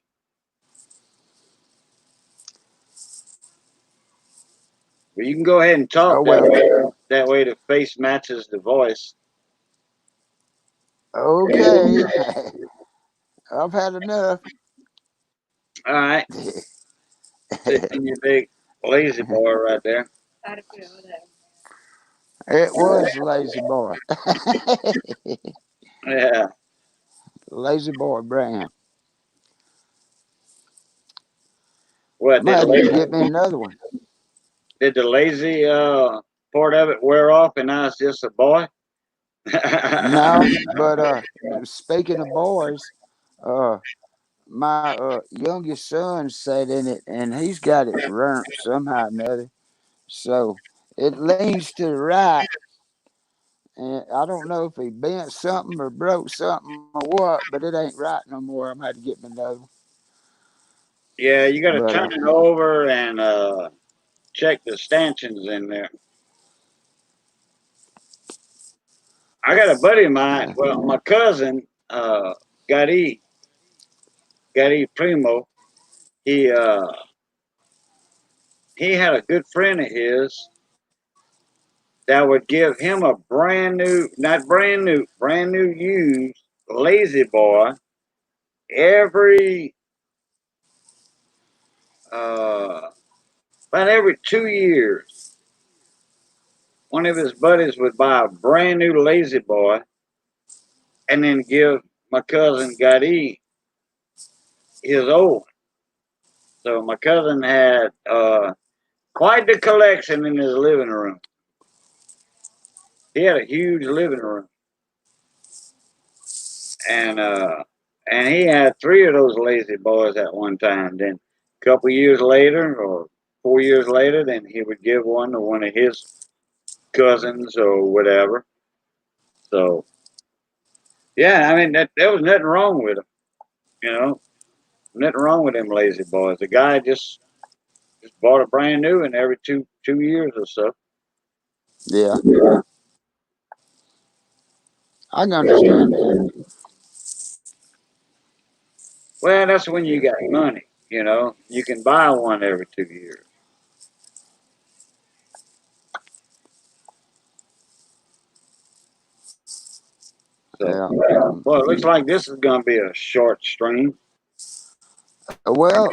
But you can go ahead and Oh talk that well. way. That way the face matches the voice. Okay. I've had enough. All right, sit in your big lazy boy right there. It was Lazy Boy. Yeah. Lazy Boy brand. What I'm gonna did have to get me another one. the lazy part of it wear off, and now it's just a boy? No, but speaking of boys, uh, my youngest son sat in it, and he's got it burnt somehow or another. So it leans to the right, and I don't know if he bent something or broke something or what, but it ain't right no more. I'm gonna have to get me another one. Yeah, you got to But turn it over and check the stanchions in there. I got a buddy of mine. Well, my cousin, Gary Primo. He uh, he had a good friend of his that would give him a brand new, not brand new used Lazy Boy every uh, about every 2 years. One of his buddies would buy a brand new Lazy Boy and then give my cousin Gotti his old one. So my cousin had quite the collection in his living room. He had a huge living room, and he had three of those Lazy Boys at one time. Then a couple years later, or 4 years later, then he would give one to one of his cousins or whatever. So yeah, I mean there was nothing wrong with him, you know, nothing wrong with them Lazy Boys. The guy just bought a brand new one every two years or so. yeah, I can understand that. Well, that's when you got money, you know. You can buy one every 2 years. So, Yeah. well, it looks like this is going to be a short stream. Well,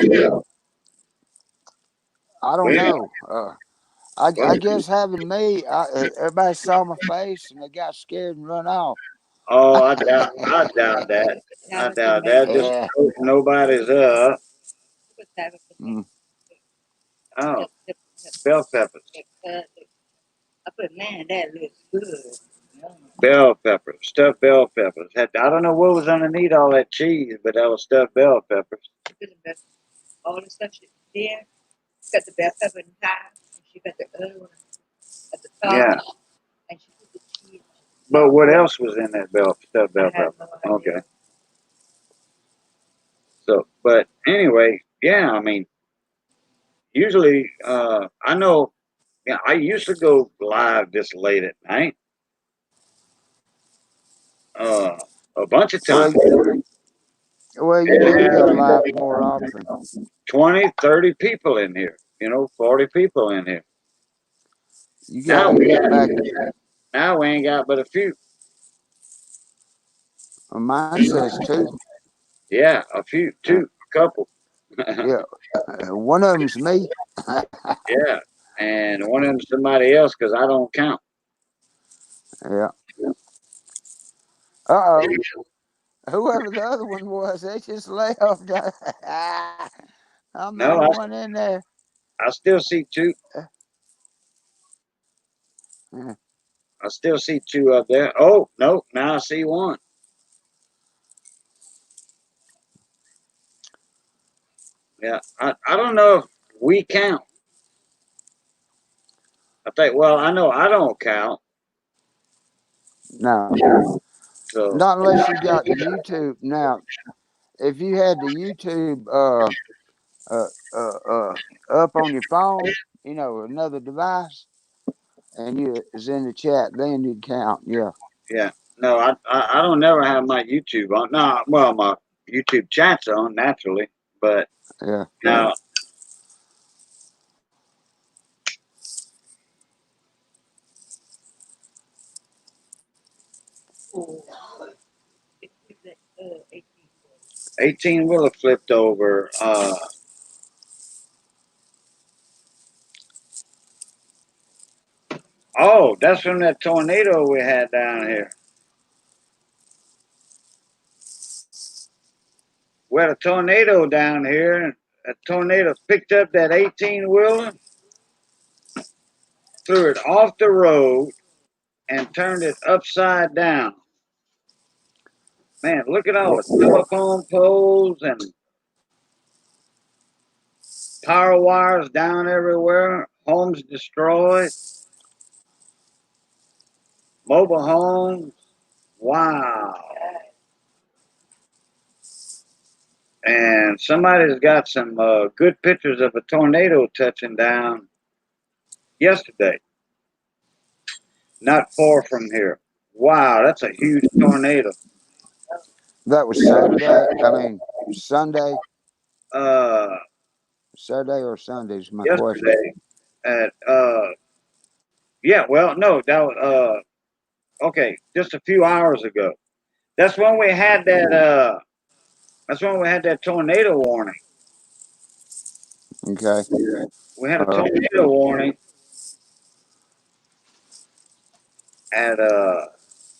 I don't Well, know. I well, guess having me, everybody saw my face and they got scared and run off. oh, I doubt that. I doubt that. Just Yeah. hope nobody's up. Mm, Oh, bell peppers. Bell peppers, stuffed bell peppers. I don't know what was underneath all that cheese, but that was stuffed bell peppers. Yeah. But what else was in that stuffed bell pepper? Okay. So, but anyway, yeah. I mean, usually, I know. Yeah, I used to go live this late at night, uh, a bunch of well, times. well, you need to Yeah, go live more often. 20, 30 people in here. 40 people in here. You got Now to we get got, back. now we ain't got but a few. Mine says two. Yeah, a few, Uh, two, a couple. yeah, one of them's me. Yeah, and one of them's somebody else because I don't count. Yeah. Uh oh. Whoever the other one was, they just left. I'm the No, only one in there. I still see two. Uh, I still see two up there. Oh no, now I see one. Yeah, I don't know if we count. I think. Well, I know I don't count. no, So not unless you got the YouTube. Now, if you had the YouTube uh, uh, uh, up on your phone, you know, another device, and you is in the chat, then you'd count. Yeah, Yeah. No, I don't never have my YouTube on. No, well, my YouTube chat's on naturally, but yeah. now Oh, 18 wheeler flipped over. Oh, that's from that tornado we had down here. We had a tornado down here, and a tornado picked up that 18 wheeler, threw it off the road, and turned it upside down. Man, look at all What? the telephone poles and power wires down everywhere, homes destroyed, mobile homes. Wow. And somebody's got some good pictures of a tornado touching down yesterday, not far from here. Wow, that's a huge tornado. That was Saturday. I mean Sunday. Uh, Saturday or Sunday is my question. yesterday at yeah, well, no, that was okay, just a few hours ago. That's when we had that that's when we had that tornado warning. Okay. We had a Uh, tornado warning at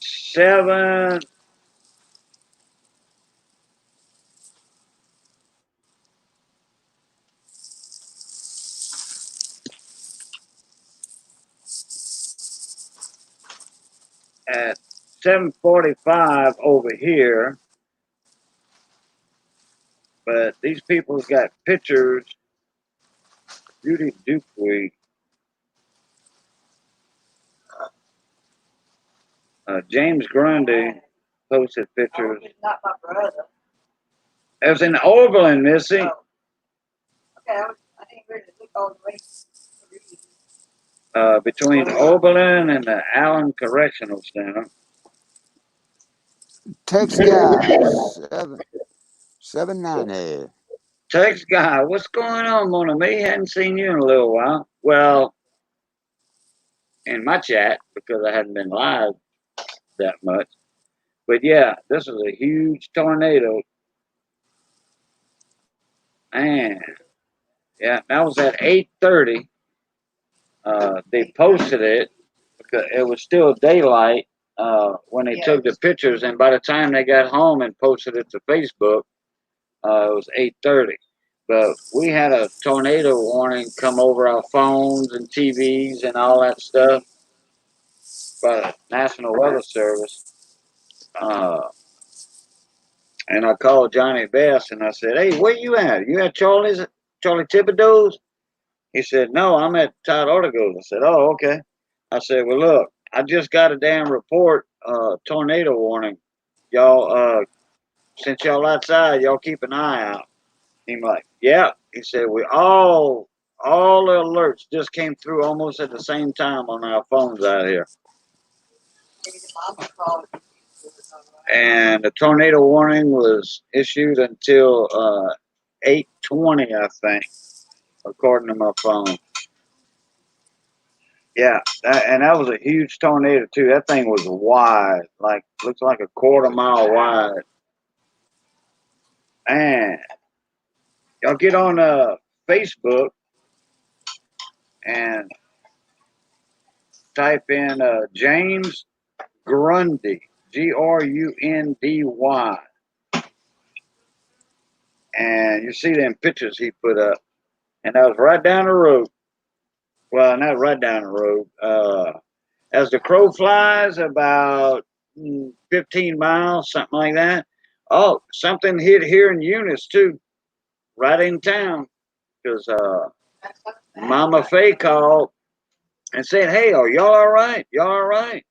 7 at 7:45 over here, but these people's got pictures. Judy Dupuy, James Grundy posted pictures. not my brother. It was in Oberlin, Missy, Oh, okay, I didn't really look all the way. between Oberlin and the Allen Correctional Center. text guy 790. Text guy, what's going on, Mona Me? Hadn't seen you in a little while. Well, in my chat, because I hadn't been live that much. But yeah, this was a huge tornado. Man, yeah, that was at 8:30. They posted it because it was still daylight when they took the pictures, and by the time they got home and posted it to Facebook, it was 8:30. But we had a tornado warning come over our phones and TVs and all that stuff by the National Weather Service. Uh, and I called Johnny Best and I said, "Hey, where you at? You at Charlie Thibodeau's?" He said, "No, I'm at Todd Ortego's." I said, "Oh, okay." I said, "Well, look, I just got a damn report, tornado warning. Y'all, since y'all outside, y'all keep an eye out." He's like, "Yeah." He said, "We all the alerts just came through almost at the same time on our phones out here." And the tornado warning was issued until 8:20, I think, according to my phone. Yeah, and that was a huge tornado too. That thing was wide, like looks like a quarter mile wide. Man, y'all get on Facebook and type in James Grundy, Grundy, and you see them pictures he put up. And that was right down the road. Well, not right down the road. As the crow flies, about 15 miles, something like that. Oh, something hit here in Eunice too, right in town, because Mama Faye called and said, "Hey, are y'all all right? Y'all all right?"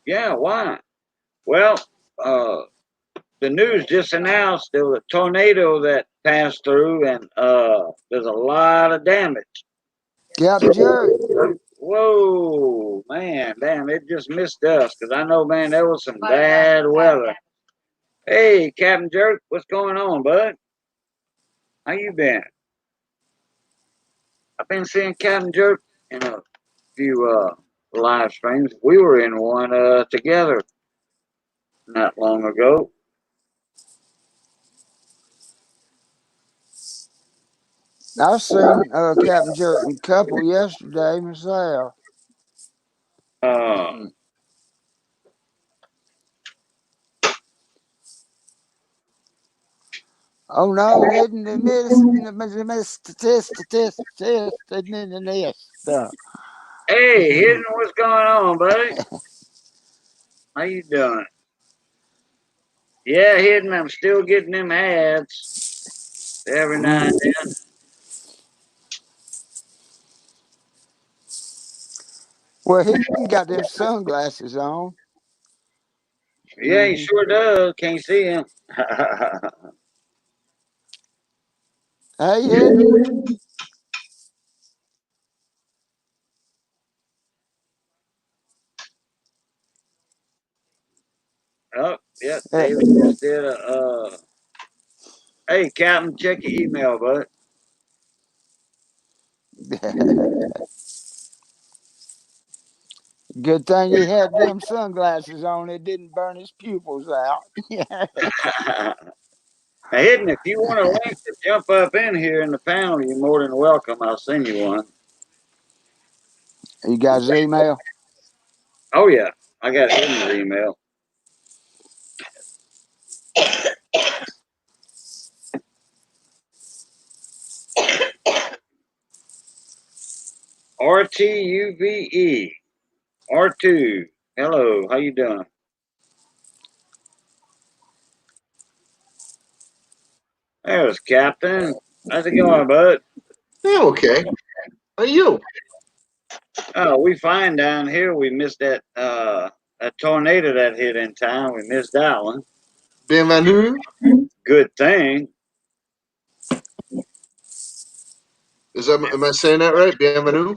"Yeah, why?" "Well, uh, the news just announced there was a tornado that passed through, and there's a lot of damage. Captain Jerk. Whoa, man, damn, it just missed us because I know, man, there was some bad weather. Hey, Captain Jerk, what's going on, bud? How you been? I've been seeing Captain Jerk in a few live streams. We were in one together not long ago. I seen Captain Jerk and couple yesterday myself. Uh, Oh no, didn't the miss. hey, Hidden, what's going on, buddy? How you doing? Yeah, Hidden, I'm still getting them ads every now and then. Well, he got them sunglasses on. Yeah, he Mm-hmm. sure does. Can't see him. Hey, Hidden. Oh, yeah, Eh, David just did a. Hey, Captain, check your email, bud. Good thing he had them sunglasses on. It didn't burn his pupils out. Now, Hidden, if you want a link to jump up in here in the panel, you're more than welcome. I'll send you one. You got his email? Oh, yeah, I got Hidden's email. RTUVE. R2. Hello, how you doing? There's Captain. How's it going, bud? Yeah, okay. How are you? Oh, we fine down here. We missed that tornado that hit in town. We missed that one. Bienvenue. Good thing. Am I saying that right? Bienvenue.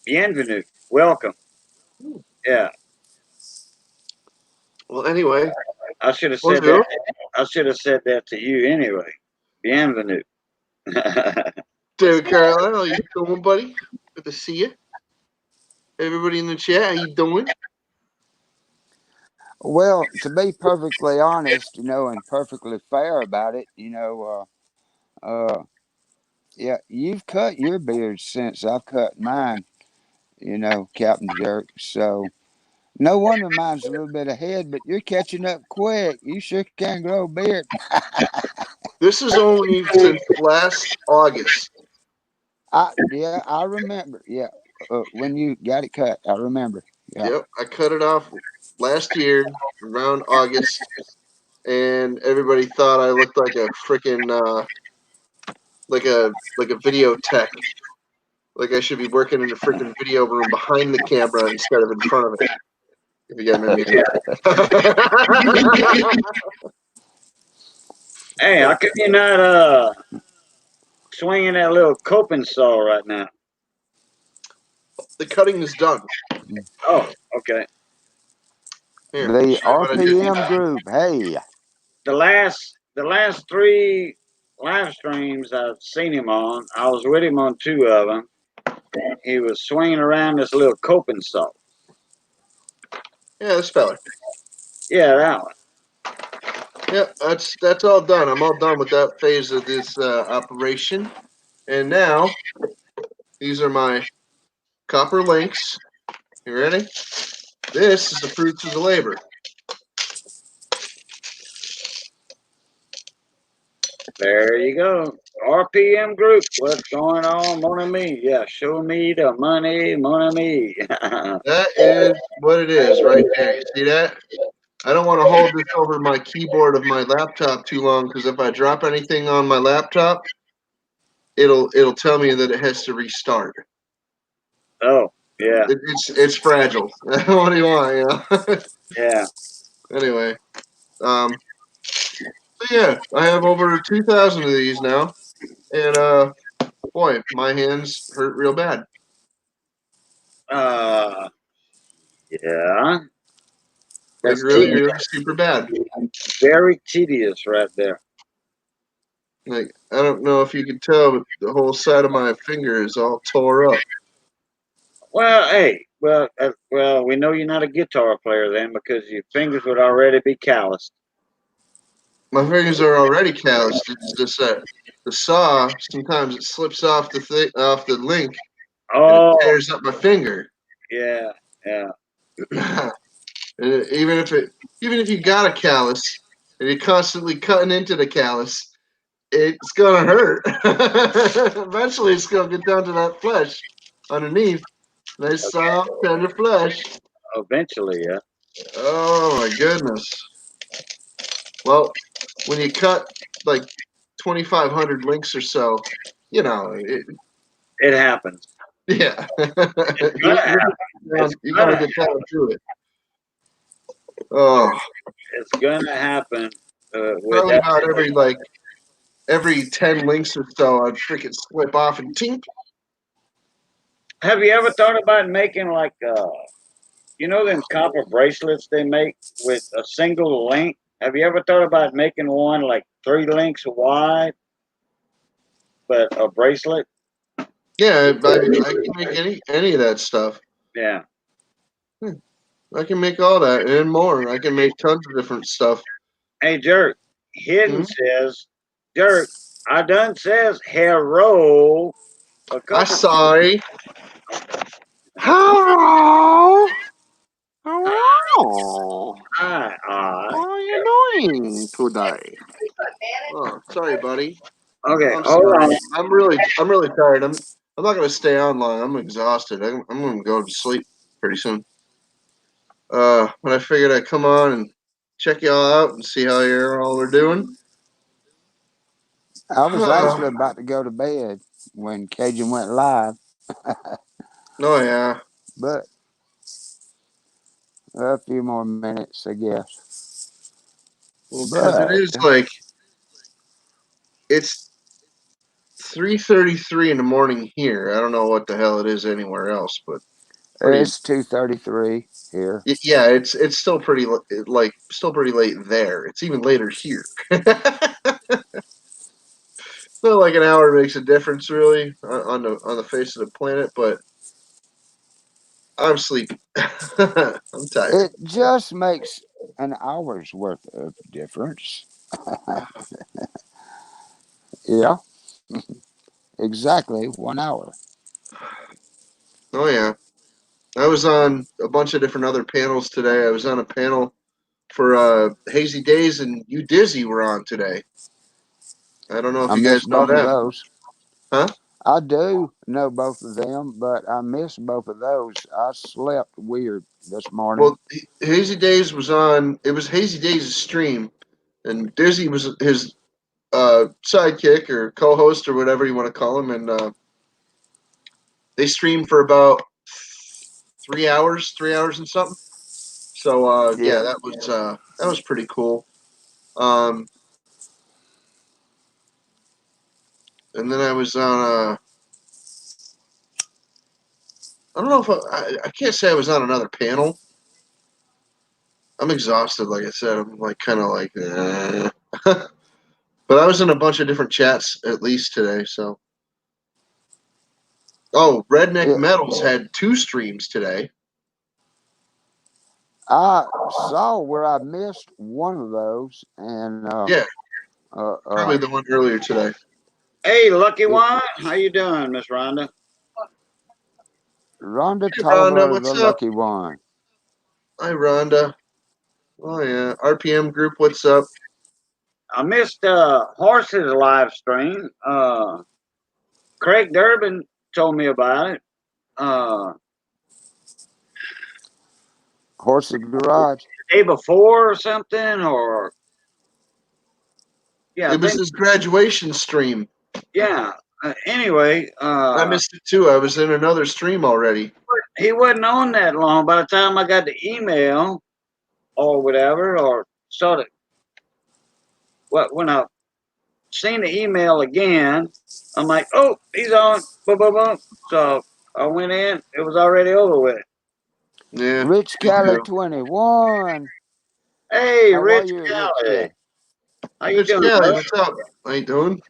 Bienvenue. Welcome. Yeah. Well, anyway, I should have said bonjour. that. I should have said that to you anyway. Bienvenue. David Carlisle, how you doing, buddy? Good to see you. Everybody in the chat, how you doing? Well, to be perfectly honest, and perfectly fair about it, yeah, you've cut your beard since I've cut mine, Captain Jerk. So no wonder mine's a little bit ahead, but you're catching up quick. You sure can grow a beard. This is only since last August. I remember. Yeah, when you got it cut, I remember. Yeah. Yep, I cut it off last year around August, and everybody thought I looked like a freaking like a video tech. Like I should be working in a freaking video room behind the camera instead of in front of it. If you get my meaning. Hey, how come you're not swinging that little coping saw right now? The cutting is done. Oh, okay. Here, I'll The show you what I did. RPM group. Hey, The last three live streams I've seen him on, I was with him on two of them. He was swinging around this little coping saw. Yeah, this fella. Yeah, that one. Yeah, that's all done. I'm all done with that phase of this operation. And now, these are my copper links. You ready? This is the fruits of the labor. There you go. RPM group. What's going on, mon ami? Yeah, show me the money, mon ami. That is what it is right there. You see that? I don't want to hold this over my keyboard of my laptop too long because if I drop anything on my laptop, it'll tell me that it has to restart. Oh, yeah, It's fragile. What do you want? yeah. Anyway, So yeah, I have over 2,000 of these now, and boy, my hands hurt real bad. Uh, yeah, Like that's really, tedious. really super bad. Very tedious right there. Like I don't know if you can tell, but the whole side of my finger is all tore up. Well, hey, well, we know you're not a guitar player then because your fingers would already be calloused. My fingers are already calloused. It's just that the saw sometimes it slips off off the link and it Oh, tears up my finger. yeah, yeah. And even if you got a callus and you're constantly cutting into the callus, it's gonna hurt. Eventually, it's gonna get down to that flesh underneath. Nice soft, tender flesh. Eventually, yeah. Oh my goodness. Well, when you cut like 2,500 links or so, you know, It happens. yeah, It's gonna happen. It's you're gonna. gonna get down to it. Oh, It's gonna happen. With probably that. about every 10 links or so, I'd freaking slip off and tink. Have you ever thought about making like them copper bracelets they make with a single link? Have you ever thought about making one like 3 links wide, but a bracelet? Yeah, I can make any of that stuff. Yeah. I can make all that and more. I can make tons of different stuff. Hey, Jerk. Hmm? Hidden says, Jerk. I done says hello a I couple. sorry. Hello. Hello. I. How are you doing today? Oh, sorry, buddy. Okay, I'm hold sorry. on. I'm really tired. I'm not gonna stay on long. I'm exhausted. I'm gonna go to sleep pretty soon. But I figured I'd come on and check y'all out and see how you're all are doing. I was actually about to go to bed when Cajun went live, Oh yeah. but a few more minutes, I guess. Well, because it But is like it's 3:33 in the morning here. I don't know what the hell it is anywhere else, but pretty. it's 2:33 here. Yeah, it's still pretty still pretty late there. It's even later here. Not like an hour makes a difference really on the face of the planet, but I'm sleepy. I'm tired. It just makes an hour's worth of difference. Yeah, exactly 1 hour. Oh yeah, I was on a bunch of different other panels today. I was on a panel for Hazy Days and You Dizzy were on today. I don't know if I you guys missed know both of them, those. huh? I do know both of them, but I missed both of those. I slept weird this morning. Well, Hazy Days was on. It was Hazy Days' stream, and Dizzy was his sidekick or co-host or whatever you want to call him, and they streamed for about 3 hours and something. So yeah, Yeah, that was pretty cool. Um, and then I was on. I don't know if I can't say I was on another panel. I'm exhausted, like I said. I'm like kind of like, but I was in a bunch of different chats at least today. So oh, Redneck it, Metals had 2 streams today. I saw where I missed one of those, and Yeah, uh, uh, probably the one earlier today. Hey, lucky it, one. How you doing, Miss Rhonda? Rhonda Hey Rhonda, Tolliver, the what's up? lucky one. Hi Rhonda. Oh yeah, RPM group, what's up? I missed Horse's live stream. Craig Durbin told me about it. Uh, Horse's Garage. the day before or something, or yeah, I It was think his graduation stream. yeah. Anyway, I missed it too. I was in another stream already. he wasn't on that long. By the time I got the email or whatever, or saw the Well, when I seen the email again, I'm like, oh, he's on. Boom, boom, boom. So I went in. It was already over with. Yeah, Rich me Kelly too. 21. Hey, How are Rich you, Rich Kelly. Kelly? How you Rich doing, Kelly, bud? what's up? How you doing?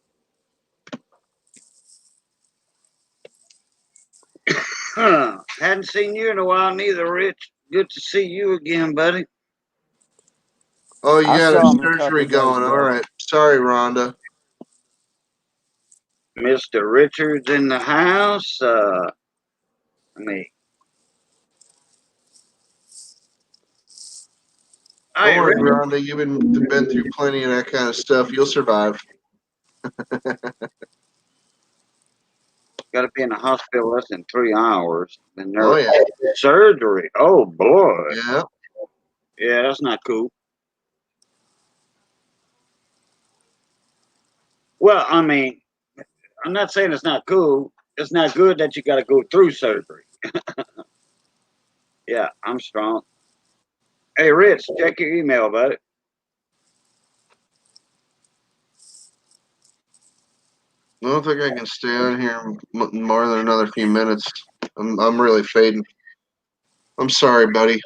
Hadn't seen you in a while neither, Rich. Good to see you again, buddy. Oh, you I got a saw him a couple surgery of days going. All ago. right. Sorry, Rhonda. Mr. Richards in the house. Let me. Don't Hey, worry, Rich. Rhonda. You've been through plenty of that kind of stuff. You'll survive. Got to be in the hospital less than 3 hours. And Oh they're yeah, surgery. Oh boy. yeah. Yeah, that's not cool. Well, I mean, I'm not saying it's not cool. It's not good that you got to go through surgery. Yeah, I'm strong. Hey, Rich, check your email, buddy. I don't think I can stay on here more than another few minutes. I'm really fading. I'm sorry, buddy.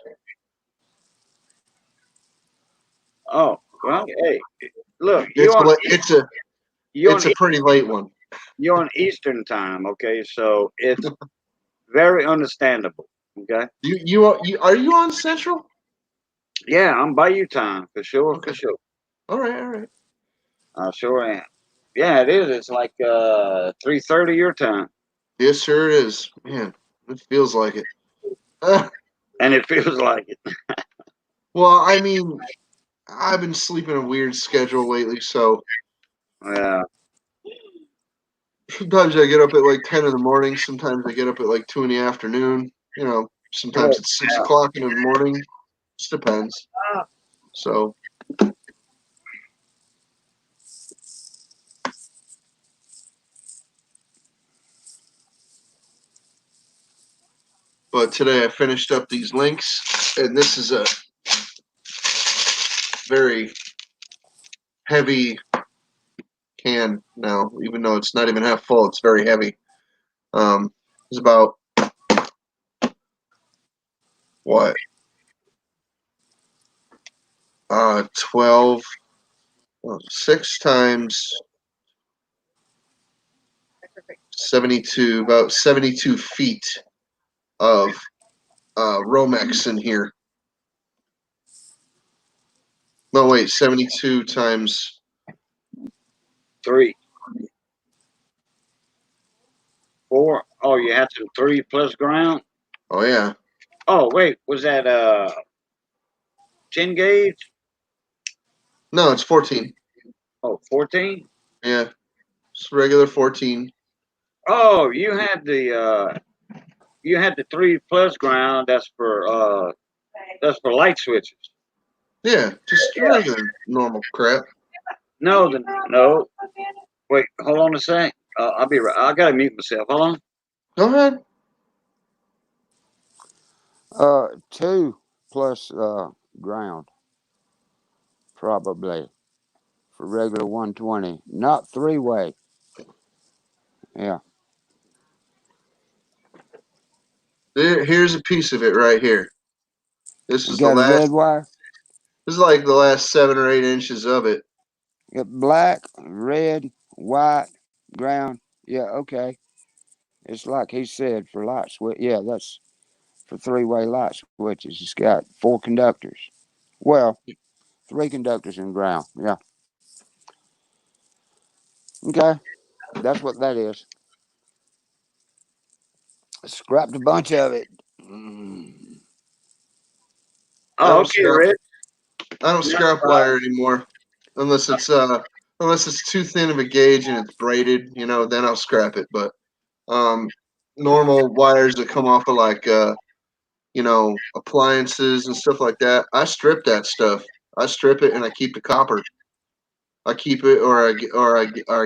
Oh, well, hey, look, It's a you on it's a pretty late one. you're on Eastern time, okay? So it's very understandable, okay? You are you on Central? Yeah, I'm by you time for sure, for Okay. sure. All right. All right. I sure am. Yeah, it is. It's like 3:30 your time, Yes, sir. It is. Man, it feels like it. and it feels like it. Well, I mean, I've been sleeping a weird schedule lately, so Yeah. sometimes I get up at like 10 in the morning. Sometimes I get up at like 2 in the afternoon. Sometimes Oh, it's 6 yeah. o'clock in the morning. Just depends. So, but today I finished up these links, and this is a very heavy can now, even though it's not even half full. It's very heavy. It's about what 12, 6 times 72, about 72 feet of Romex in here. No, wait, 72 times. 3, 4. Oh, you had some 3 plus ground. Oh yeah, Oh, wait, was that 10 gauge? no, it's 14. Oh, 14. Yeah, it's regular 14. Oh, you had the 3 plus ground. That's for light switches. Yeah, just Yeah. regular normal crap. No. Wait, hold on a sec. I'll be right. I gotta mute myself. Hold on. Go ahead. 2 plus ground, probably, for regular 120. Not 3-way. Yeah. Here's a piece of it right here. This You is the got a last. red wire? This is like the last 7 or 8 inches of it. Got black, red, white, ground. Yeah, okay. It's like he said for light switch. Yeah, that's for 3-way light switches. It's got 4 conductors. Well, 3 conductors and ground. Yeah. Okay. That's what that is. Scrapped a bunch of it. I Oh, don't okay, scrap. Rich. I don't No scrap problem. wire anymore, unless it's too thin of a gauge and it's braided. Then I'll scrap it. But um, normal wires that come off of like appliances and stuff like that, I strip that stuff. I strip it and I keep the copper. I keep it, or I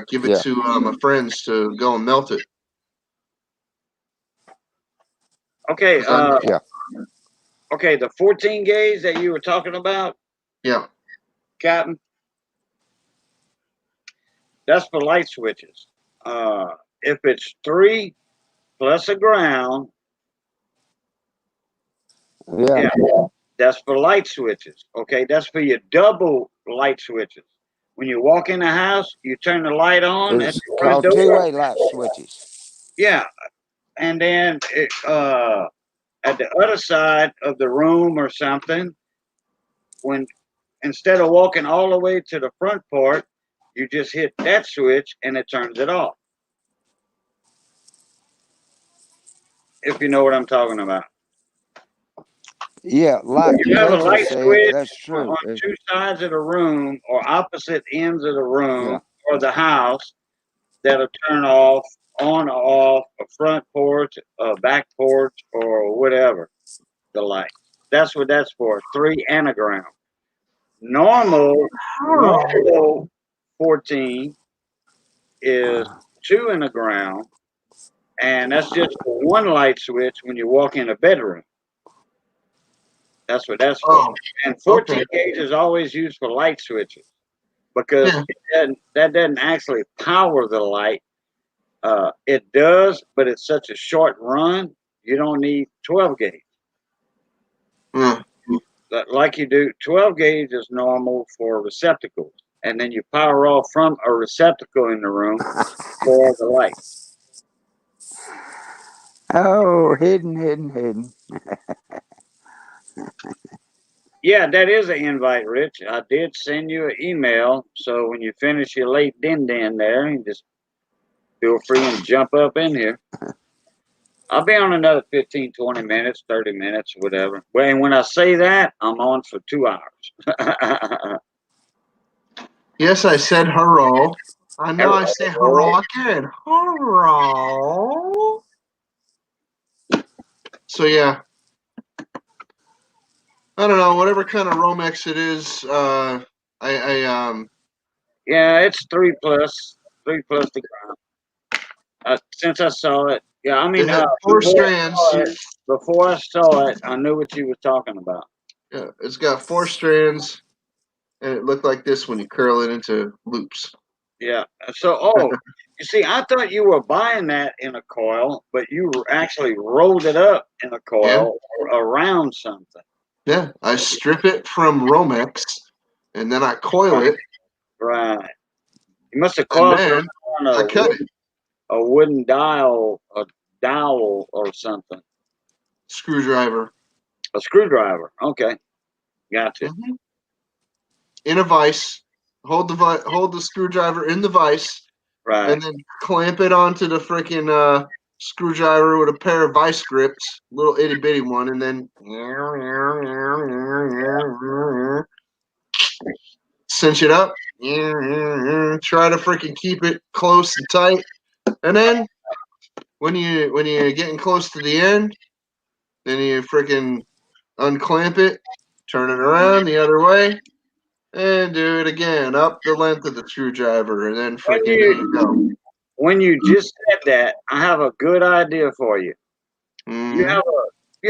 give it Yeah. to my friends to go and melt it. Okay. 'Cause I'm Yeah. Okay. The 14 gauge that you were talking about, yeah. Captain. That's for light switches. If it's 3 plus a ground, Yeah. yeah, that's for light switches. Okay, that's for your double light switches. When you walk in the house, you turn the light on at It's the front called door. two-way light switches. Yeah, and then at the other side of the room or something, when instead of walking all the way to the front part, you just hit that switch and it turns it off. If you know what I'm talking about. Yeah, like You have a Texas light said, switch that's on true. two sides of the room or opposite ends of the Yeah. room or the house that'll turn off, on or off a front porch, a back porch, or whatever, the light. That's what that's for. 3 and a ground. Normal 14 is 2 and a ground, and that's just for one light switch when you walk in a bedroom. That's what that's for. Oh, And 14 okay. gauge is always used for light switches because Yeah. that doesn't actually power the light. It does, but it's such a short run, you don't need 12 gauge. Yeah. Like you do, 12 gauge is normal for receptacles. And then you power off from a receptacle in the room for the light. Oh, hidden. Yeah, that is an invite, Rich. I did send you an email. So when you finish your late din there, you just feel free and jump up in here. I'll be on another 15, 20 minutes, 30 minutes, whatever. Well, and when I say that, I'm on for 2 hours. Yes, I said hello. I know I say Hello. hello again. Hello. So yeah, I don't know. Whatever kind of Romex it is, I Yeah, it's 3 plus, 3 plus the ground. Since I saw it, yeah, I it mean, had four strands. before I saw it, I knew what you were talking about. Yeah, it's got 4 strands, and it looked like this when you curl it into loops. Yeah. So, you see, I thought you were buying that in a coil, but you actually rolled it up in a Yeah, coil or around something. yeah. I strip it from Romex, and then I coil Right. it, Right. You must have and coiled it then on I cut it. a wooden dial, a dowel or something. Screwdriver. A screwdriver. Okay. Gotcha. Mm-hmm. In a vise. Hold the screwdriver in the vise, Right. and then clamp it onto the freaking screwdriver with a pair of vice grips, little itty bitty one, and then cinch it up. Try to freaking keep it close and tight, and then when you're getting close to the end, then you freaking unclamp it, turn it around the other way, and do it again up the length of the screwdriver, and then When freaking there you go. you when you just said that, I have a good idea for you. You Hmm.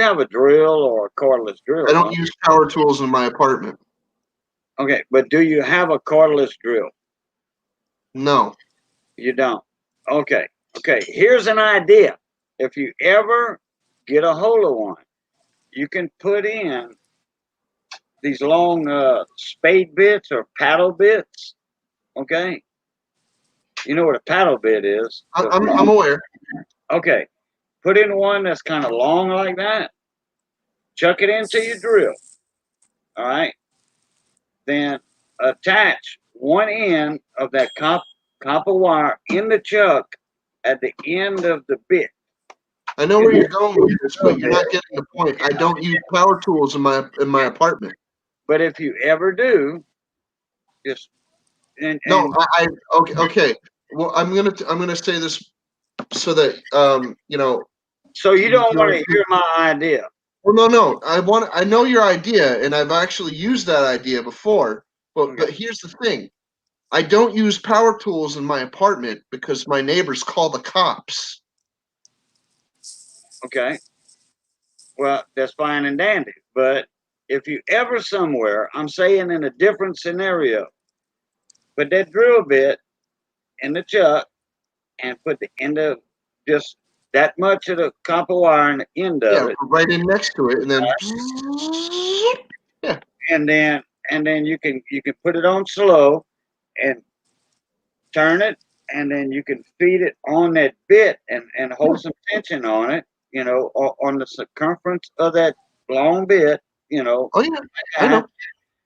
have a drill or a cordless I drill, don't huh? use power tools in my apartment. Okay, but do you have a cordless drill? No. You don't. Okay. Okay. Here's an idea. If you ever get a hold of one, you can put in these long spade bits or paddle bits. Okay. You know what a paddle bit is. I'm aware. Okay. Put in one that's kind of long like that. Chuck it into your drill. All right. Then attach one end of that copper wire in the chuck at the end of the bit. I know In where you're the going with this, drill but you're bit. not getting the point. I don't use power tools in my apartment. But if you ever do, just No, and I okay. Well, I'm gonna say this so that so you you don't want don't. to hear my idea. Well, no. I know your idea, and I've actually used that idea before. But Okay. but here's the thing. I don't use power tools in my apartment because my neighbors call the cops. Okay. Well, that's fine and dandy. But if you ever somewhere, I'm saying in a different scenario, but that drill bit in the chuck and put the end of just that much of the copper wire in the end of Yeah, it, right in next to it, and then yeah. and then you can put it on slow and turn it, and then you can feed it on that bit and hold some tension on it, on the circumference of that long bit, Oh yeah, I know.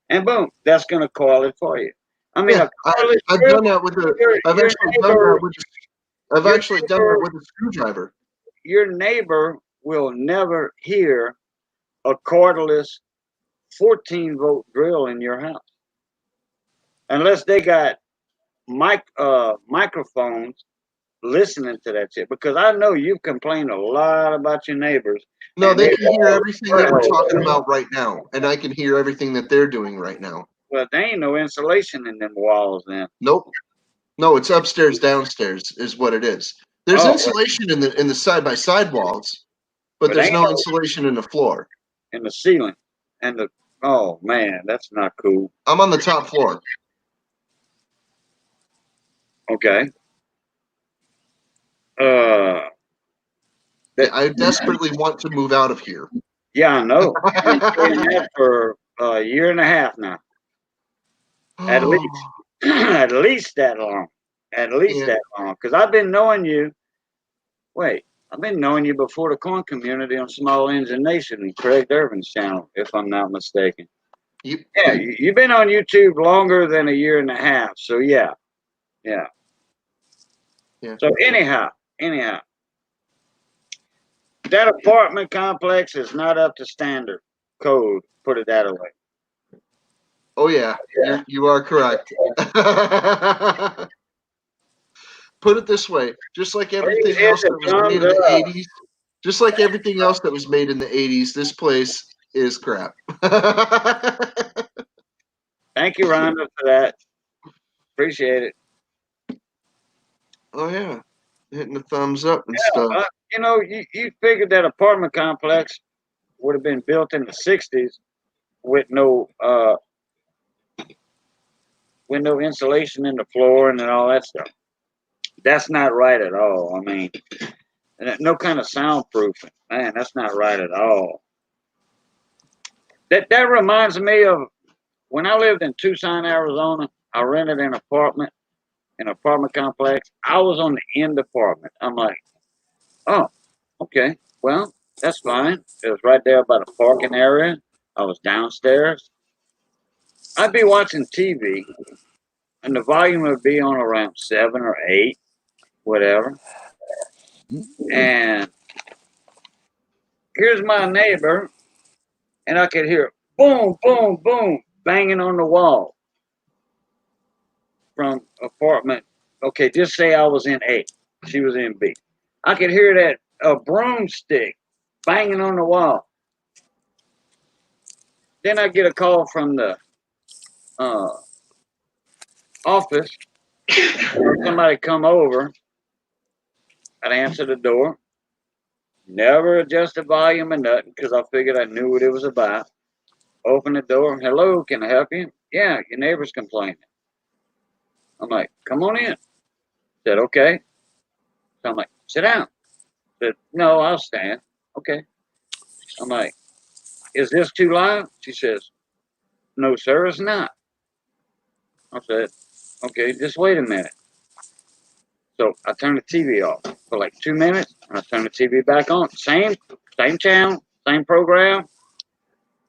and boom, that's going to coil it for you. I mean, Yeah, a cordless I've drill, done that with a. your, I've your actually done that neighbor, with. I've your actually done that neighbor, with a screwdriver. your neighbor will never hear a cordless 14-volt drill in your house unless they got microphones listening to that shit, because I know you've complained a lot about your neighbors. No, And they they can hear everything that we're talking all, about right now, and I can hear everything that they're doing right now. well, there ain't no insulation in them walls then. Nope. No, it's upstairs, downstairs is what it is. There's Oh, insulation in the side by side walls, but but they there's ain't no no insulation in the floor. in the ceiling. And oh man, that's not cool. I'm on the top floor. Okay. Uh, that, I desperately want to move out of here. yeah, I know. I've been saying that for a year and a half now, at least. At least that long. At least Yeah. that long. Because I've been knowing you. Wait, I've been knowing you before the corn community on Small Engine Nation and Craig Irvin's channel, if I'm not mistaken. You, Yeah, you've been on YouTube longer than a year and a half. So yeah. yeah. So anyhow, that apartment complex is not up to standard code. Put it that way. Oh yeah, you are correct. Put it this way, just like Please everything hit else the that was made thumbs in the up. 80s, just like everything else that was made in the 80s, this place is crap. Thank you, Rhonda, for that. Appreciate it. Oh yeah, hitting the thumbs up and stuff. You figured that apartment complex would have been built in the '60s with no insulation in the floor and all that stuff. That's not right at all. I mean, no kind of soundproofing. Man, that's not right at all. That reminds me of when I lived in Tucson, Arizona. I rented an apartment complex. I was on the end apartment. I'm like, oh, okay, well, that's fine. It was right there by the parking area. I was downstairs. I'd be watching TV, and the volume would be on around 7 or 8, whatever. And here's my neighbor, and I could hear boom, boom, boom, banging on the wall from apartment. Okay, just say I was in A, she was in B. I could hear that a broomstick banging on the wall. Then I get a call from the uh, office. Somebody come over. I'd answer the door. Never adjust the volume or nothing because I figured I knew what it was about. Open the door. Hello, can I help you? Yeah, your neighbor's complaining. I'm like, come on in. Said, okay. So I'm like, sit down. Said, no, I'll stand. Okay. I'm like, is this too loud? She says, no, sir, it's not. I said, okay, just wait a minute. So I turned the TV off for like 2 minutes, and I turned the TV back on. Same channel, same program.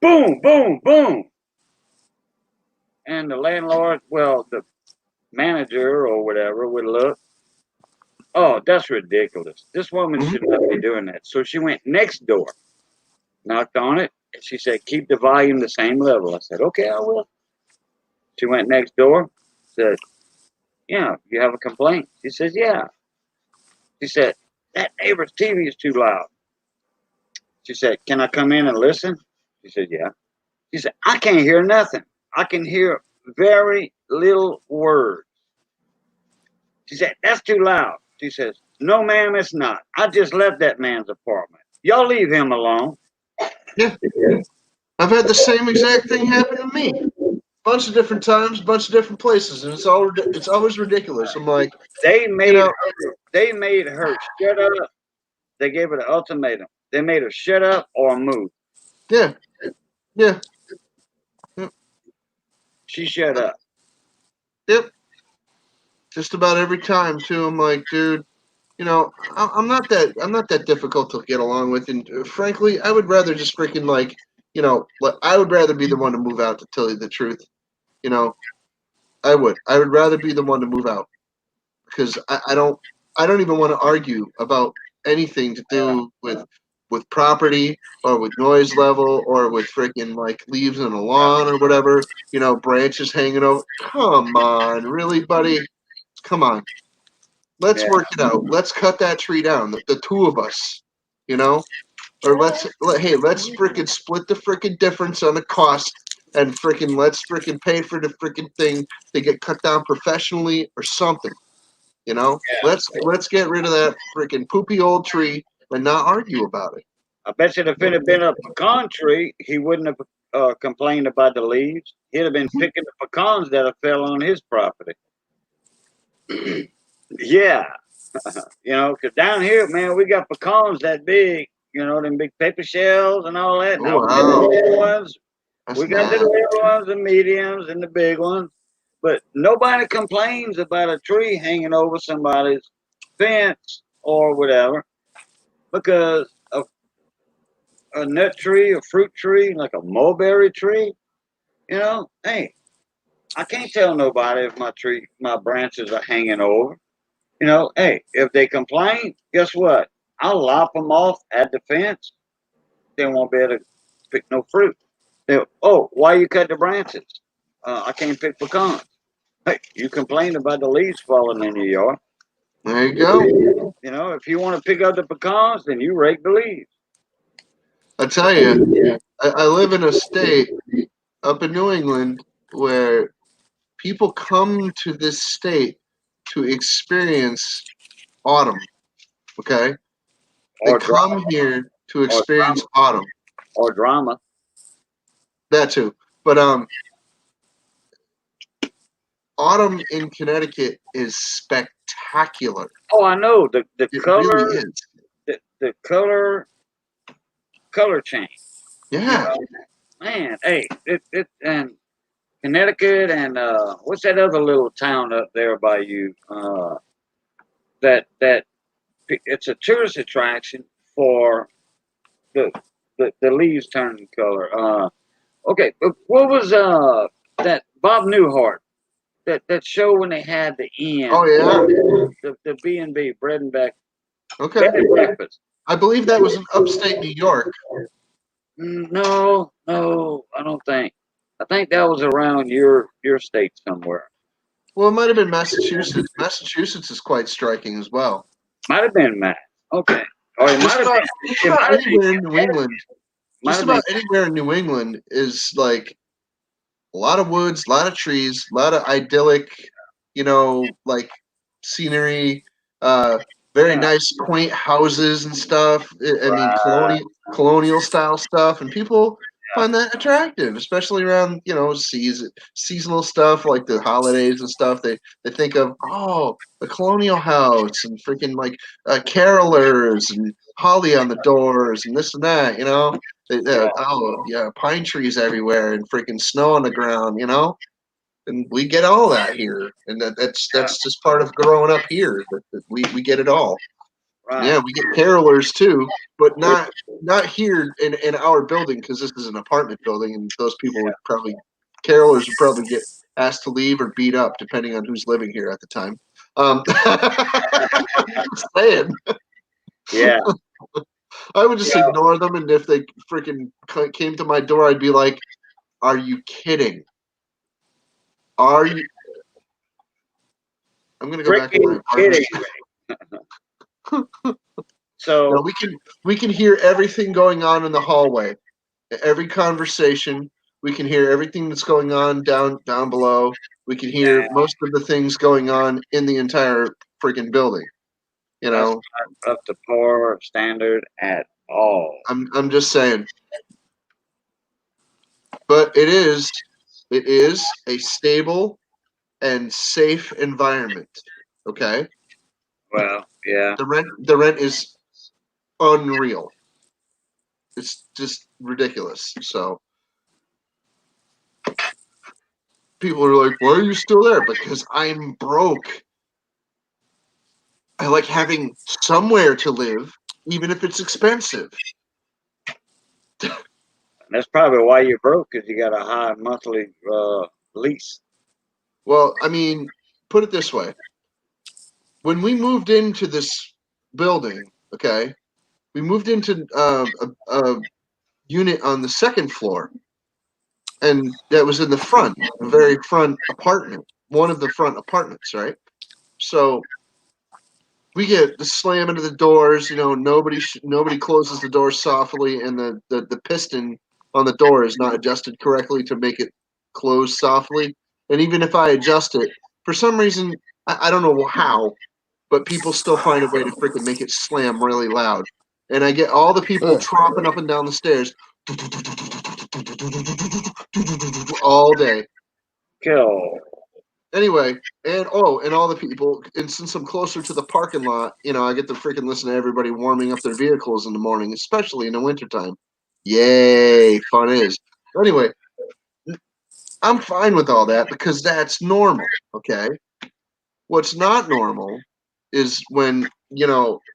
Boom, boom, boom. And the landlord, well, the manager or whatever would look. Oh, that's ridiculous. This woman should not be doing that. So she went next door, knocked on it, and she said, keep the volume the same level. I said, okay, I will. She went next door, said, yeah, you have a complaint? She says, yeah. She said, that neighbor's TV is too loud. She said, can I come in and listen? She said, yeah. She said, I can't hear nothing. I can hear very little words. She said, that's too loud. She says, no, ma'am, it's not. I just left that man's apartment. Y'all leave him alone. Yeah, I've had the same exact thing happen to me. bunch of different times, bunch of different places, and it's always ridiculous. I'm like, They you made know, her. They made her shut up. They gave her the ultimatum. They made her shut up or move. yeah, yeah, She shut up. yep. Just about every time too. I'm like, dude, I'm not that difficult to get along with, and frankly, I would rather just freaking like, I would rather be the one to move out to tell you the truth. You know, I would rather be the one to move out because I don't even want to argue about anything to do with property or with noise level or with freaking like leaves on a lawn or whatever. Branches hanging over. Come on, really, buddy? Come on. Let's Yeah. work it out. Let's cut that tree down. The two of us, you know, or let's freaking split the freaking difference on the cost and freaking let's freaking pay for the freaking thing to get cut down professionally or something. Let's get rid of that freaking poopy old tree and not argue about it. I bet you if it had been a pecan tree, he wouldn't have complained about the leaves. He'd have been picking the pecans that have fell on his property. Yeah, because down here, man, we got pecans that big. Them big paper shells and all that. Oh Now we got the wow, little ones. that's We got the nasty. little ones, the mediums, and the big ones. But nobody complains about a tree hanging over somebody's fence or whatever because a nut tree, a fruit tree, like a mulberry tree, hey, I can't tell nobody if my branches are hanging over. Hey, if they complain, guess what? I'll lop them off at the fence. They won't be able to pick no fruit. Oh, why you cut the branches? I can't pick pecans. Hey, you complained about the leaves falling in your yard. There you go. If you want to pick up the pecans, then you rake the leaves. I tell you, I live in a state up in New England where people come to this state to experience autumn. Okay, they Or come drama, here to or experience drama, autumn. or drama. That too, but autumn in Connecticut is spectacular. Oh, I know the It really color, is. the color change. You Yeah. know, man. Hey, it and Connecticut and what's that other little town up there by you? That it's a tourist attraction for the the leaves turning color. Okay, what was that Bob Newhart that show when they had the Oh inn, yeah. the B&B bread and back Okay. bed and breakfast? I believe that was in upstate New York. No, no, I don't think. I think that was around your state somewhere. Well, it might have been Massachusetts. Massachusetts is quite striking as well. Might have been Matt. Okay, or it might Just have about been. just It about might have been. anywhere in New England. Might Just have been. about anywhere in New England is like a lot of woods, a lot of trees, a lot of idyllic, like scenery, uh, very Yeah. nice, quaint houses and stuff. I mean, Right. colonial style stuff, and people find that attractive, especially around seasonal stuff like the holidays and stuff. They think of the colonial house and freaking like carolers and holly on the doors and this and that. Yeah. Oh yeah, pine trees everywhere and freaking snow on the ground, and we get all that here, and that's just part of growing up here. That we get it all. Right. Yeah, we get carolers too, but Which, not here in our building because this is an apartment building, and those people would probably carolers would probably get asked to leave or beat up depending on who's living here at the time. Just saying. yeah. I would just Yeah. ignore them, and if they freaking came to my door, I'd be like, "Are you kidding? Are you?" I'm gonna go back in my Freaking apartment. kidding. So Now we can hear everything going on in the hallway, every conversation. We can hear everything that's going on down below. We can hear most of the things going on in the entire freaking building. You that's know, not up to par standard at all. I'm just saying. But it is It is a stable and safe environment. Okay? Well, yeah. The rent is unreal. It's just ridiculous. So people are like, "Why are you still there?" Because I'm broke. I like having somewhere to live, even if it's expensive. That's probably why you're broke, because you got a high monthly lease. Well, I mean, put it this way: when we moved into this building, okay, we moved into a unit on the second floor, and that was in the front, the very front apartment, one of the front apartments, right? So we get the slam into the doors. Nobody closes the door softly, and the piston on the door is not adjusted correctly to make it close softly. And even if I adjust it, for some reason, I don't know how, but people still find a way to freaking make it slam really loud. And I get all the people Ugh. tromping up and down the stairs all day. Kill. Anyway, and all the people, and since I'm closer to the parking lot, I get to freaking listen to everybody warming up their vehicles in the morning, especially in the wintertime. Yay, fun is. Anyway, I'm fine with all that because that's normal, okay? What's not normal is when,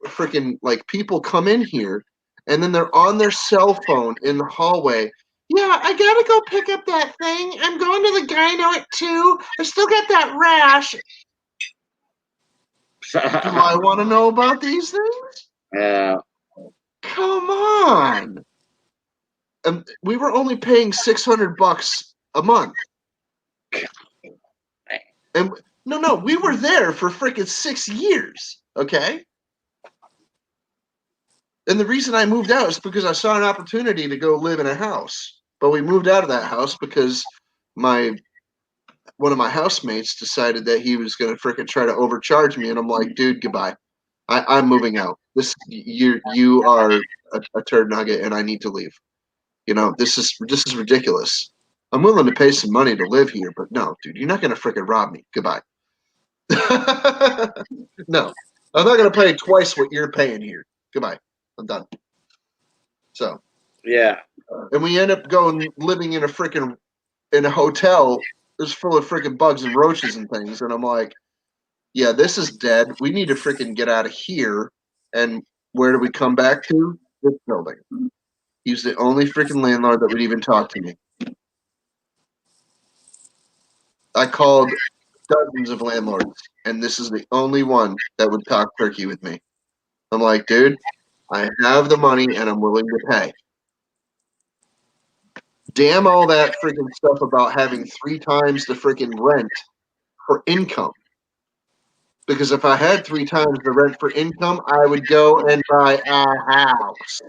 freaking like people come in here and then they're on their cell phone in the hallway. Yeah, I gotta go pick up that thing. I'm going to the gyno at 2. I still got that rash. Do I want to know about these things? Yeah. Come on. We were only paying $600 a month. And no, we were there for freaking 6 years, okay? And the reason I moved out is because I saw an opportunity to go live in a house. But we moved out of that house because one of my housemates decided that he was going to freaking try to overcharge me, and I'm like, dude, goodbye. I'm moving out. You are a turd nugget, and I need to leave. This is ridiculous. I'm willing to pay some money to live here, but no, dude, you're not going to freaking rob me. Goodbye. No, I'm not going to pay twice what you're paying here. Goodbye. I'm done. So, Yeah. and we end up living in a hotel that's full of freaking bugs and roaches and things, and I'm like, yeah, this is dead. We need to freaking get out of here. And where do we come back to? This building. He's the only freaking landlord that would even talk to me. I called dozens of landlords, and this is the only one that would talk turkey with me. I'm like, dude, I have the money and I'm willing to pay. Damn all that freaking stuff about having 3 times the freaking rent for income. Because if I had 3 times the rent for income, I would go and buy a house.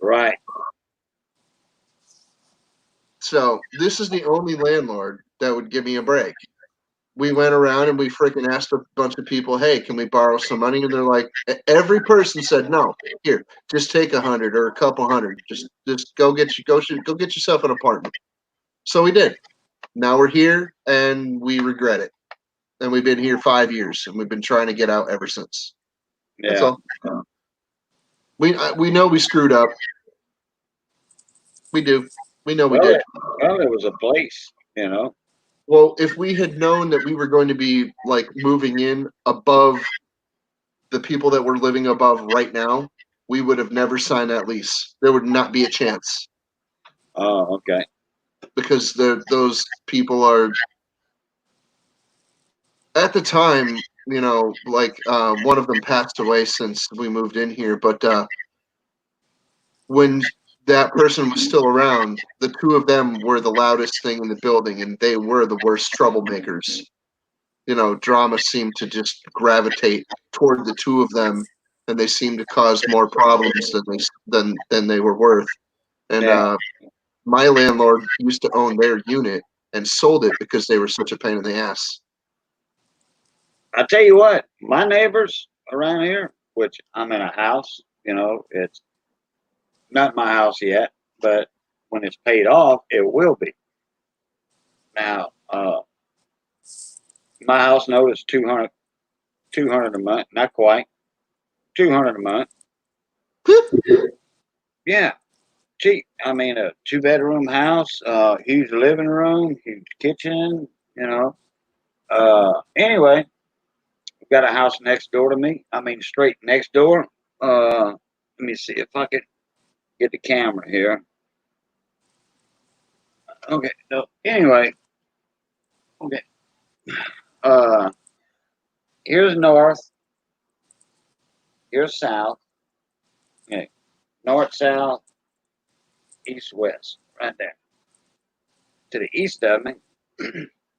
Right. So this is the only landlord that would give me a break. We went around and we freaking asked a bunch of people, "Hey, can we borrow some money?" And they're like, every person said, "No, here, just take 100 or a couple hundred. Just go get yourself an apartment." So we did. Now we're here and we regret it. And we've been here 5 years and we've been trying to get out ever since. That's Yeah. all. We know we screwed up. We do. We know we Well, did. it was a place, Well, if we had known that we were going to be like moving in above the people that we're living above right now, we would have never signed that lease. There would not be a chance Oh, okay. because those people are at the time, like one of them passed away since we moved in here, but when that person was still around, the 2 of them were the loudest thing in the building, and they were the worst troublemakers. Drama seemed to just gravitate toward the 2 of them, and they seemed to cause more problems than they were worth. And Yeah. my landlord used to own their unit and sold it because they were such a pain in the ass. I tell you what, my neighbors around here, which I'm in a house, it's not my house yet, but when it's paid off, it will be. Now, my house note is 200 a month. Not quite. 200 a month. Yeah, cheap. I mean, a 2 bedroom house, huge living room, huge kitchen, you know. Anyway, we've got a house next door to me. I mean, straight next door. Let me see if I could get the camera here. Okay, no, anyway, okay. Uh, here's north, here's south. Okay, north, south, east, west, right there. To the east of me,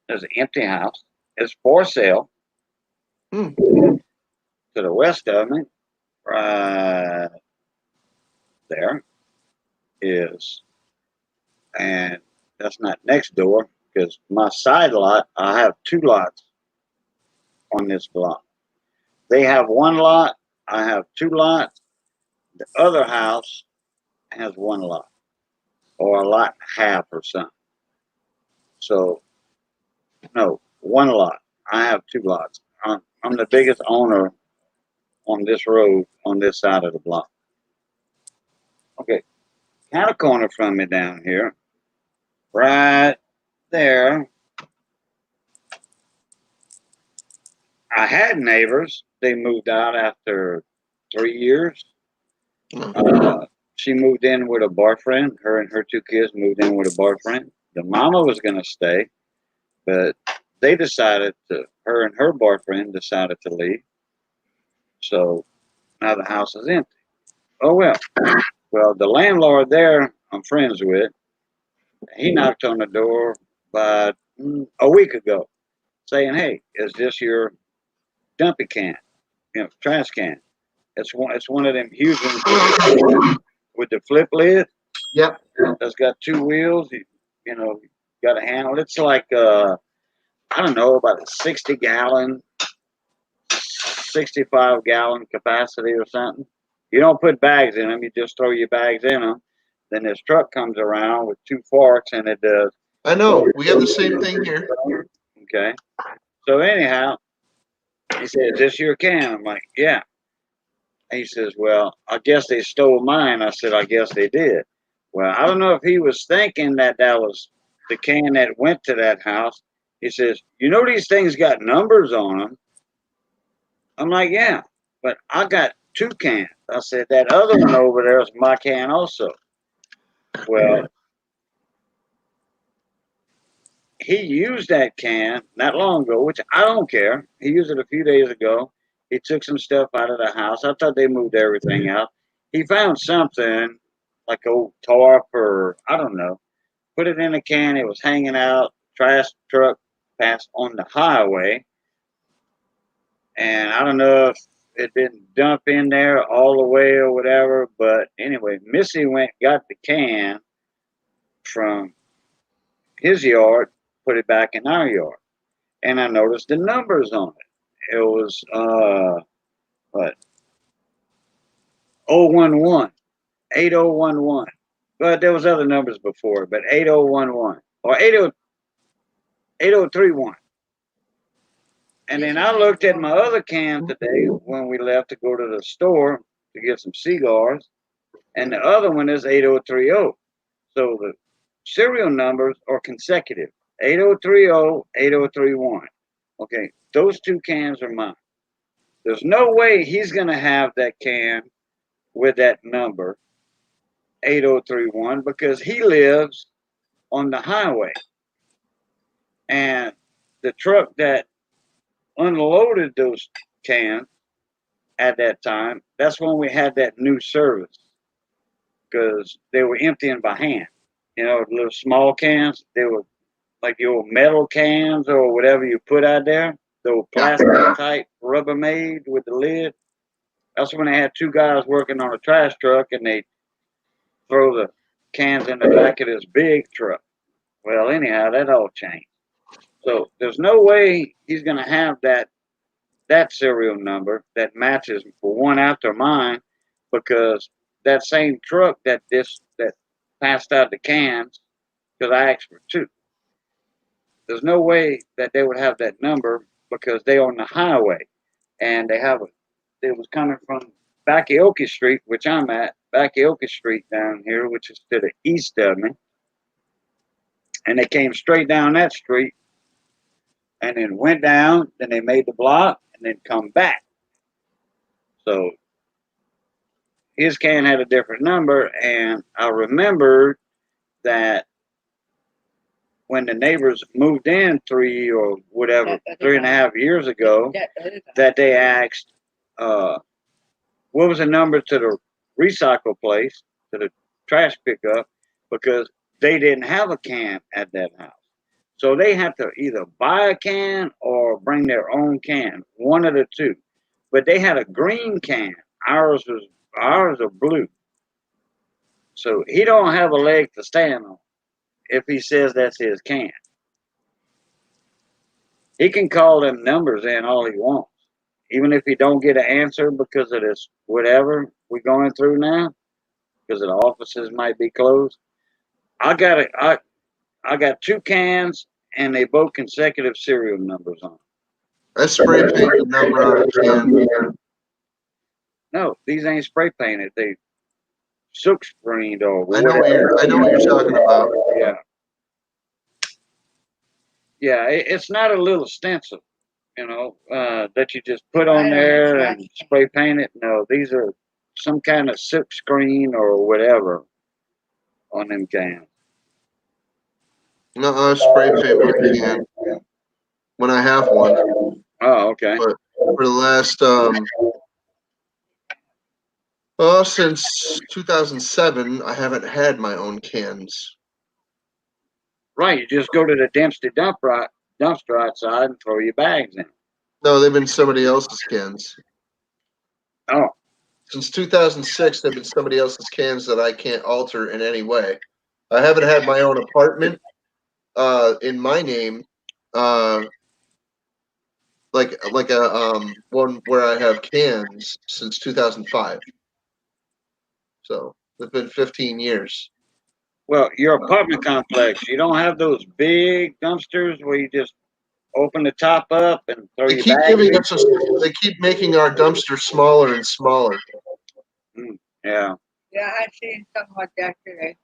there's an empty house. It's for sale. Hmm. To the west of me, right there is, and that's not next door because my side lot, I have 2 lots on this block. They have 1 lot, I have 2 lots. The other house has 1 lot or a lot and a half or something. So, no, 1 lot. I have 2 lots. I'm the biggest owner on this road on this side of the block. Okay, kind of corner from me down here, right there. I had neighbors. They moved out after 3 years. She moved in with a boyfriend. Her and her 2 kids moved in with a boyfriend. The mama was going to stay, but they decided to, her and her boyfriend decided to leave. So now the house is empty. Oh, well. Well, the landlord there, I'm friends with, he knocked on the door about a week ago saying, hey, is this your dumpy can? Trash can. It's one of them huge ones with the flip lid. Yep. That's got 2 wheels. You got a handle. It's like I don't know, about a 60-gallon, 65-gallon capacity or something. You don't put bags in them. You just throw your bags in them. Then this truck comes around with 2 forks and it does. I know. We have the same thing here. Okay. So anyhow, he said, "Is this your can?" I'm like, "Yeah." He says, "Well, I guess they stole mine." I said, "I guess they did." Well, I don't know if he was thinking that that was the can that went to that house. He says, "You know these things got numbers on them." I'm like, "Yeah, but I got 2 cans." I said, "That other one over there is my can also." Well, he used that can not long ago, which I don't care. He used it a few days ago. He took some stuff out of the house. I thought they moved everything out. He found something like old tarp or I don't know. Put it in a can. It was hanging out. Trash truck passed on the highway, and I don't know if it didn't dump in there all the way or whatever. But anyway, Missy went got the can from his yard, put it back in our yard, and I noticed the numbers on it. It was what 011, 8011. But there was other numbers before, but 8011 or 8031. And then I looked at my other can today when we left to go to the store to get some cigars, and the other one is 8030. So the serial numbers are consecutive 8030, 8031. Okay, those 2 cans are mine. There's no way he's going to have that can with that number 8031 because he lives on the highway. And the truck that unloaded those cans at that time, that's when we had that new service because they were emptying by hand. Little small cans, they were like the old metal cans or whatever you put out there, the plastic type Rubbermaid with the lid. That's when they had 2 guys working on a trash truck and they throw the cans in the back of this big truck. Well, anyhow, that all changed. So there's no way he's going to have that serial number that matches for one after mine because that same truck that passed out the cans because I asked for 2. there's no way that they would have that number because they on the highway and they have a. It was coming from Bakioka Street, which I'm at, Bakioka Street down here, which is to the east of me, and they came straight down that street and then went down. Then they made the block and then come back. So his can had a different number, and I remembered that when the neighbors moved in 3.5 years ago, that they asked, what was the number to the recycle place, to the trash pickup, because they didn't have a can at that house. So they had to either buy a can or bring their own can, one of the two. But they had a green can. Ours was blue. So he don't have a leg to stand on if he says that's his can. He can call them numbers in all he wants. Even if he don't get an answer because of this whatever we're going through now, because the offices might be closed. I got two cans and they both consecutive serial numbers on. I spray paint the number on a can. No, these ain't spray painted. They silk screened or I know whatever. what you're talking about. Yeah. Yeah, it's not a little stencil, that you just put on there and spray paint it. No, these are some kind of silk screen or whatever on them cans. No, I spray paint my can when I have one. Oh, okay. But for the last since 2007, I haven't had my own cans. Right, you just go to the dumpster outside and throw your bags in. No, they've been somebody else's cans. Oh, Since 2006, they've been somebody else's cans that I can't alter in any way. I haven't had my own apartment in my name, like a one where I have cans since 2005. So it's been 15 years. well, your apartment complex, you don't have those big dumpsters where you just open the top up and throw They your keep bags giving in? us. They keep making our dumpster smaller and smaller. Yeah. Yeah, I seen something like that today.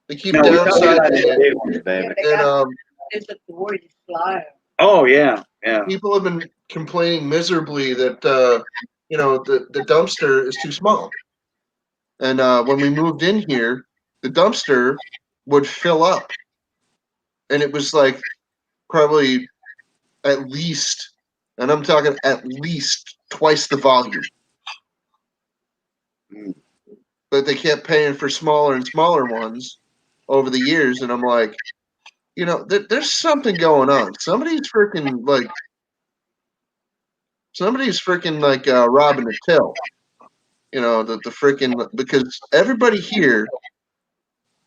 They keep No, we're talking about downsizing the it, big ones, baby. They got and this at the word is flyer. Oh, yeah, yeah. people have been complaining miserably that the dumpster is too small. And when we moved in here, the dumpster would fill up, and it was like probably at least, and I'm talking at least twice the volume. Mm. But they kept paying for smaller and smaller ones over the years, and I'm like, there's something going on. Somebody's freaking like robbing the till. The freaking, because everybody here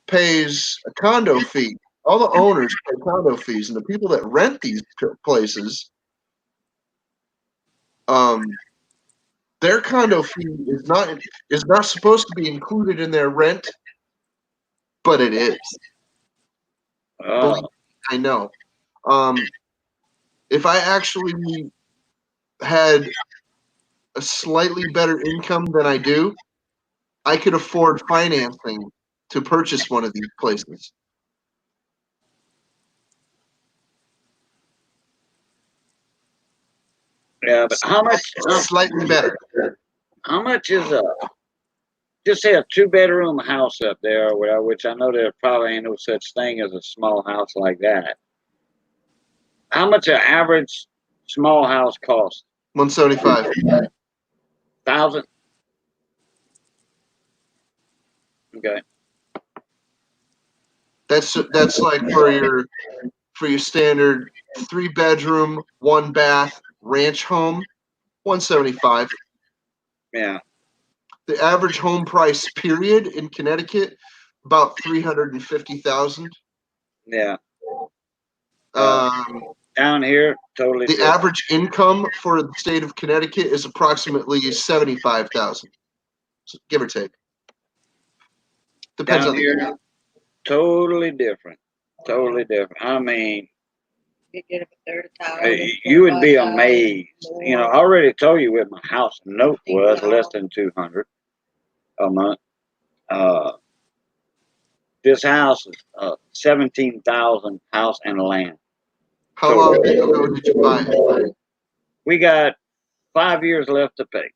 pays a condo fee. All the owners pay condo fees, and the people that rent these places, their condo fee is not supposed to be included in their rent, but it is. Believe me, I know. If I actually had a slightly better income than I do, I could afford financing to purchase one of these places. Yeah, but how much? Slightly better. How much is just say a 2-bedroom house up there, or whatever, which I know there probably ain't no such thing as a small house like that. How much an average small house cost? 175. 1,000. Okay. That's like for your standard 3-bedroom, 1-bath ranch home, 175. Yeah. The average home price period in Connecticut about 350,000. Yeah. Um, Down here, totally the different. average income for the state of Connecticut is approximately 75,000, give or take. Depends Down on here, totally different. Totally different. I mean, You get a third of tile. you would be amazed. You know, I already told you what my house note was, less than 200 a month. This house is 17,000 house and land. How long ago did you buy it? We got 5 years left to pay.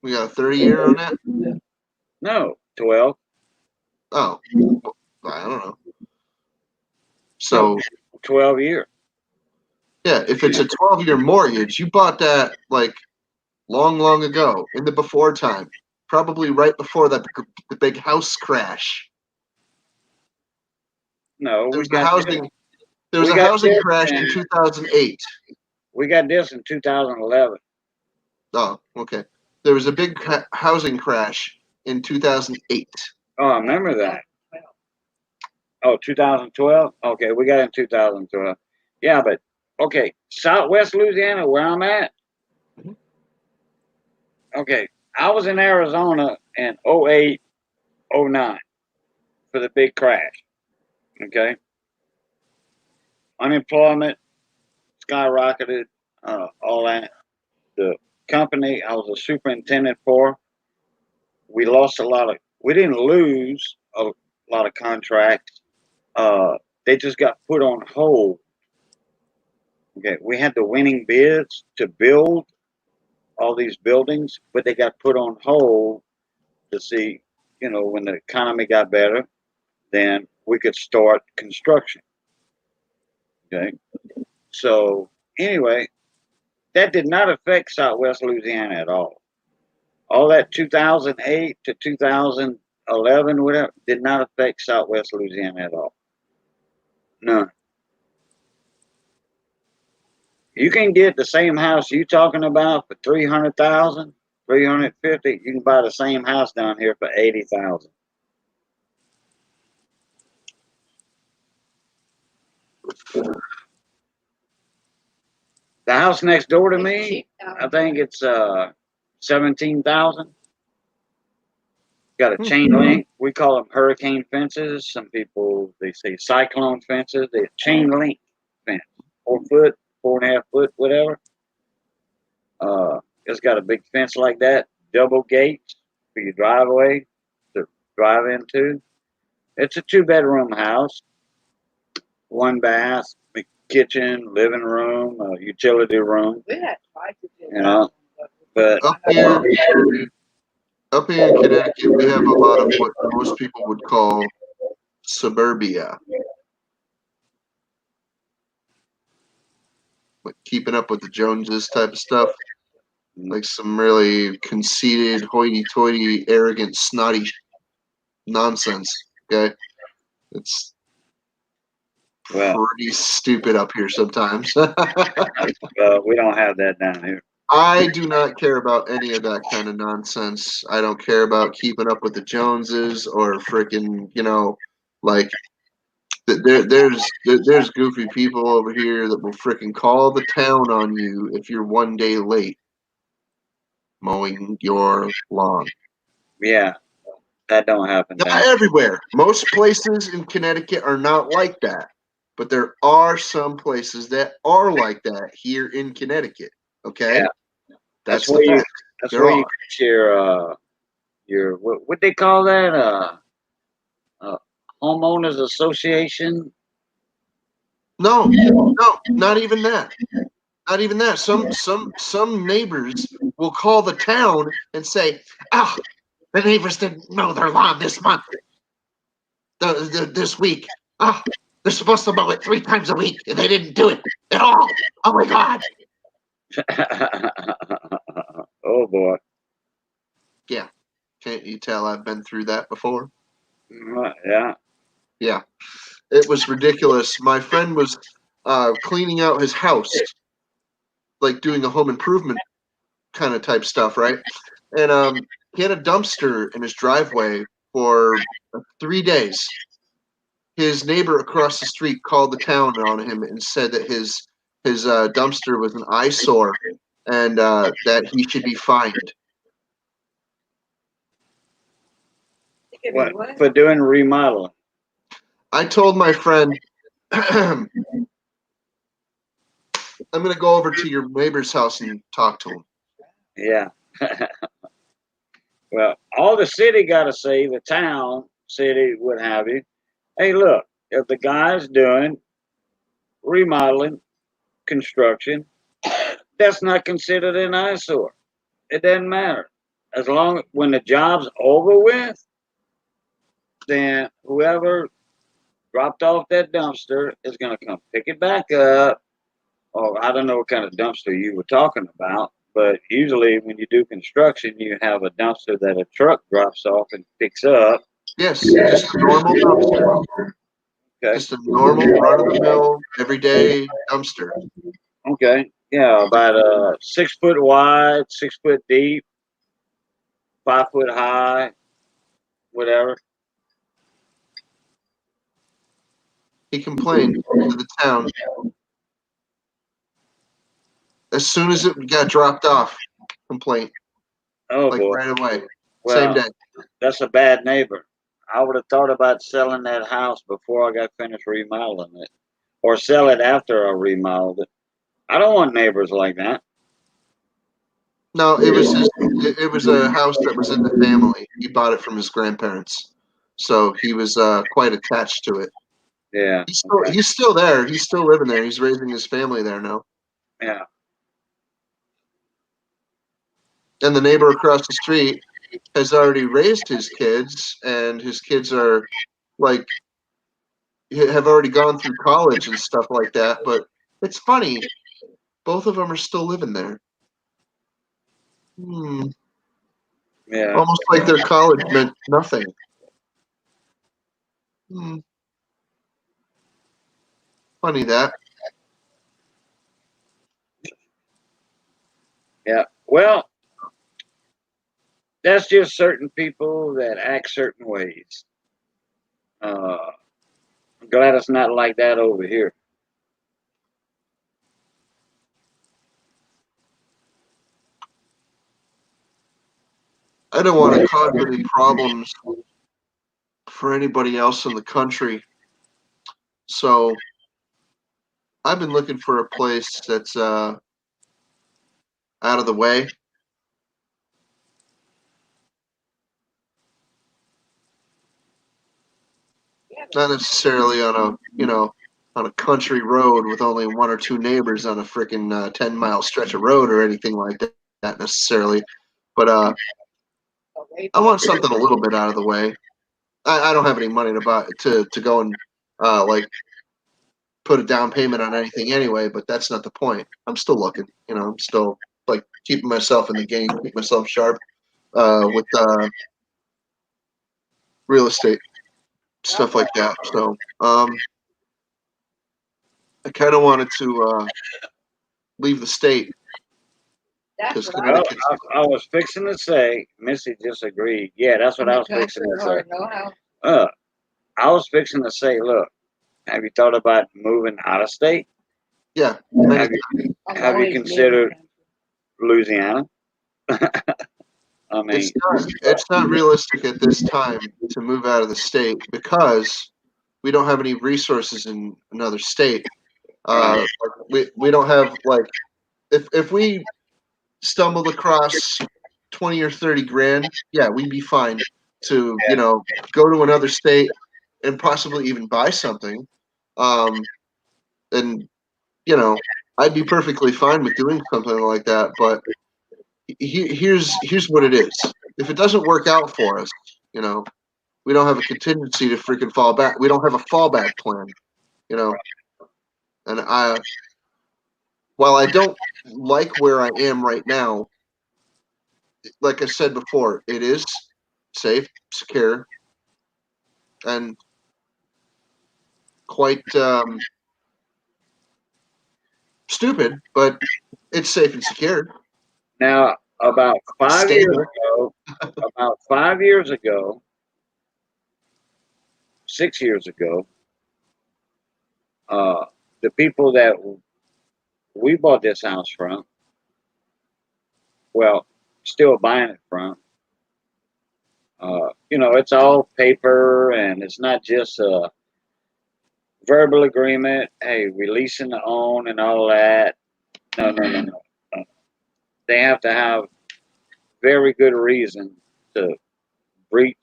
We got a 30-year on that? No, 12. Oh, I don't know. No, So 12 years. yeah, if it's a 12-year mortgage, you bought that like long ago in the before time, probably right before the big house crash. No, There we was a got housing. this. There was We a got housing this crash in in, 2008. we got this in 2011. Oh, okay. There was a big housing crash in 2008. Oh, I remember that. Oh, 2012? Okay, we got in 2012. Yeah, but okay, Southwest Louisiana, where I'm at. Mhm. Okay, I was in Arizona in 08, 09 for the big crash. Okay, unemployment skyrocketed, all that. The company I was a superintendent for, we lost a lot of, we didn't lose a lot of contracts. They just got put on hold. Okay, we had the winning bids to build all these buildings, but they got put on hold to see, you know, when the economy got better, then we could start construction. Okay, so anyway, that did not affect Southwest Louisiana at all. All that 2008 to 2011, whatever, did not affect Southwest Louisiana at all. None. You can get the same house you talking about for 300,000, 350. You can buy the same house down here for 80,000. The house next door to me, I think it's 17,000. Got a chain link. We call them hurricane fences. Some people they say cyclone fences. They chain link fence, 4 foot, 4.5 foot, whatever. It's got a big fence like that, double gates for your driveway to drive into. It's a 2 bedroom house, 1 bath, big kitchen, living room, utility room. We had twice as big. You know, but Up here in Connecticut, we have a lot of what most people would call suburbia, like keeping up with the Joneses type of stuff, like some really conceited, hoity-toity, arrogant, snotty nonsense. Okay, it's pretty stupid up here sometimes. we don't have that down here. I do not care about any of that kind of nonsense. I don't care about keeping up with the Joneses or freaking, like there's goofy people over here that will freaking call the town on you if you're one day late mowing your lawn. Yeah, that don't happen. Not everywhere. Most places in Connecticut are not like that, but there are some places that are like that here in Connecticut. Okay, yeah. that's the fact. That's where you get your what they call that homeowners association. No, not even that. Not even that. Some neighbors will call the town and say, "Ah, the neighbors didn't mow their lawn this month, this week. Ah, they're supposed to mow it 3 times a week, and they didn't do it at all. Oh my God!" Oh boy. Yeah, can't you tell I've been through that before? Yeah. Yeah, it was ridiculous. My friend was cleaning out his house, like doing a home improvement kind of type stuff, right? And he had a dumpster in his driveway for 3 days. His neighbor across the street called the town on him and said that his dumpster was an eyesore and that he should be fined. What for doing remodeling? I told my friend, I'm going to go over to your neighbor's house and talk to him. Yeah. Well, all the city got to say, the town, city, what have you. Hey, look, if the guy's doing remodeling, construction, that's not considered an eyesore. It doesn't matter. As long when the job's over with, then whoever dropped off that dumpster is going to come pick it back up. Or I don't know what kind of dumpster you were talking about, but usually when you do construction, you have a dumpster that a truck drops off and picks up. Yes, just a normal dumpster. Okay. Just a normal, run-of-the-mill, everyday dumpster. Okay. Yeah, about 6 foot wide, 6 foot deep, 5 foot high, whatever. He complained to the town as soon as it got dropped off. Complaint, Oh like boy. right away, same Well, day. that's a bad neighbor. I would have thought about selling that house before I got finished remodeling it, or sell it after I remodeled it. I don't want neighbors like that. No, it was his. It was a house that was in the family. He bought it from his grandparents, so he was quite attached to it. Yeah. Okay. He's still there. He's still living there. He's raising his family there now. Yeah. And the neighbor across the street has already raised his kids, and his kids are like have already gone through college and stuff like that. But it's funny, both of them are still living there. Yeah. Almost like their college meant nothing. Funny that. Yeah. Well, that's just certain people that act certain ways. I'm glad it's not like that over here. I don't want to cause any problems for anybody else in the country. So I've been looking for a place that's out of the way. Not necessarily on a on a country road with only one or two neighbors on a freaking 10-mile stretch of road or anything like that necessarily. But I want something a little bit out of the way. I don't have any money to buy to go and like put a down payment on anything anyway, but that's not the point. I'm still looking. I'm still like keeping myself in the game, keep myself sharp with real estate stuff like that. So I kind of wanted to leave the state because That's what I Well, Connecticut's. I was fixing to say, Missy just agreed. Yeah, that's what I was fixing to say. no house. Uh, I was fixing to say, look, have you thought about moving out of state? Yeah, many Have you have you considered Louisiana? I mean, it's not realistic at this time to move out of the state because we don't have any resources in another state. right. We don't have like if we stumbled across 20 or 30 grand, yeah, we'd be fine to go to another state and possibly even buy something. And you know I'd be perfectly fine with doing something like that. But here's what it is. If it doesn't work out for us, you know, we don't have a contingency to freaking fall back. We don't have a fallback plan, you know. And while I don't like where I am right now, like I said before, it is safe, secure, and quite stupid, but it's safe and secure Now, about and 5 years stable. ago, about 5 years ago, 6 years ago, uh, the people that we bought this house from, well, still buying it from, it's all paper and it's not just verbal agreement. Hey, releasing the own and all that. No, no, no, no. No. They have to have very good reason to break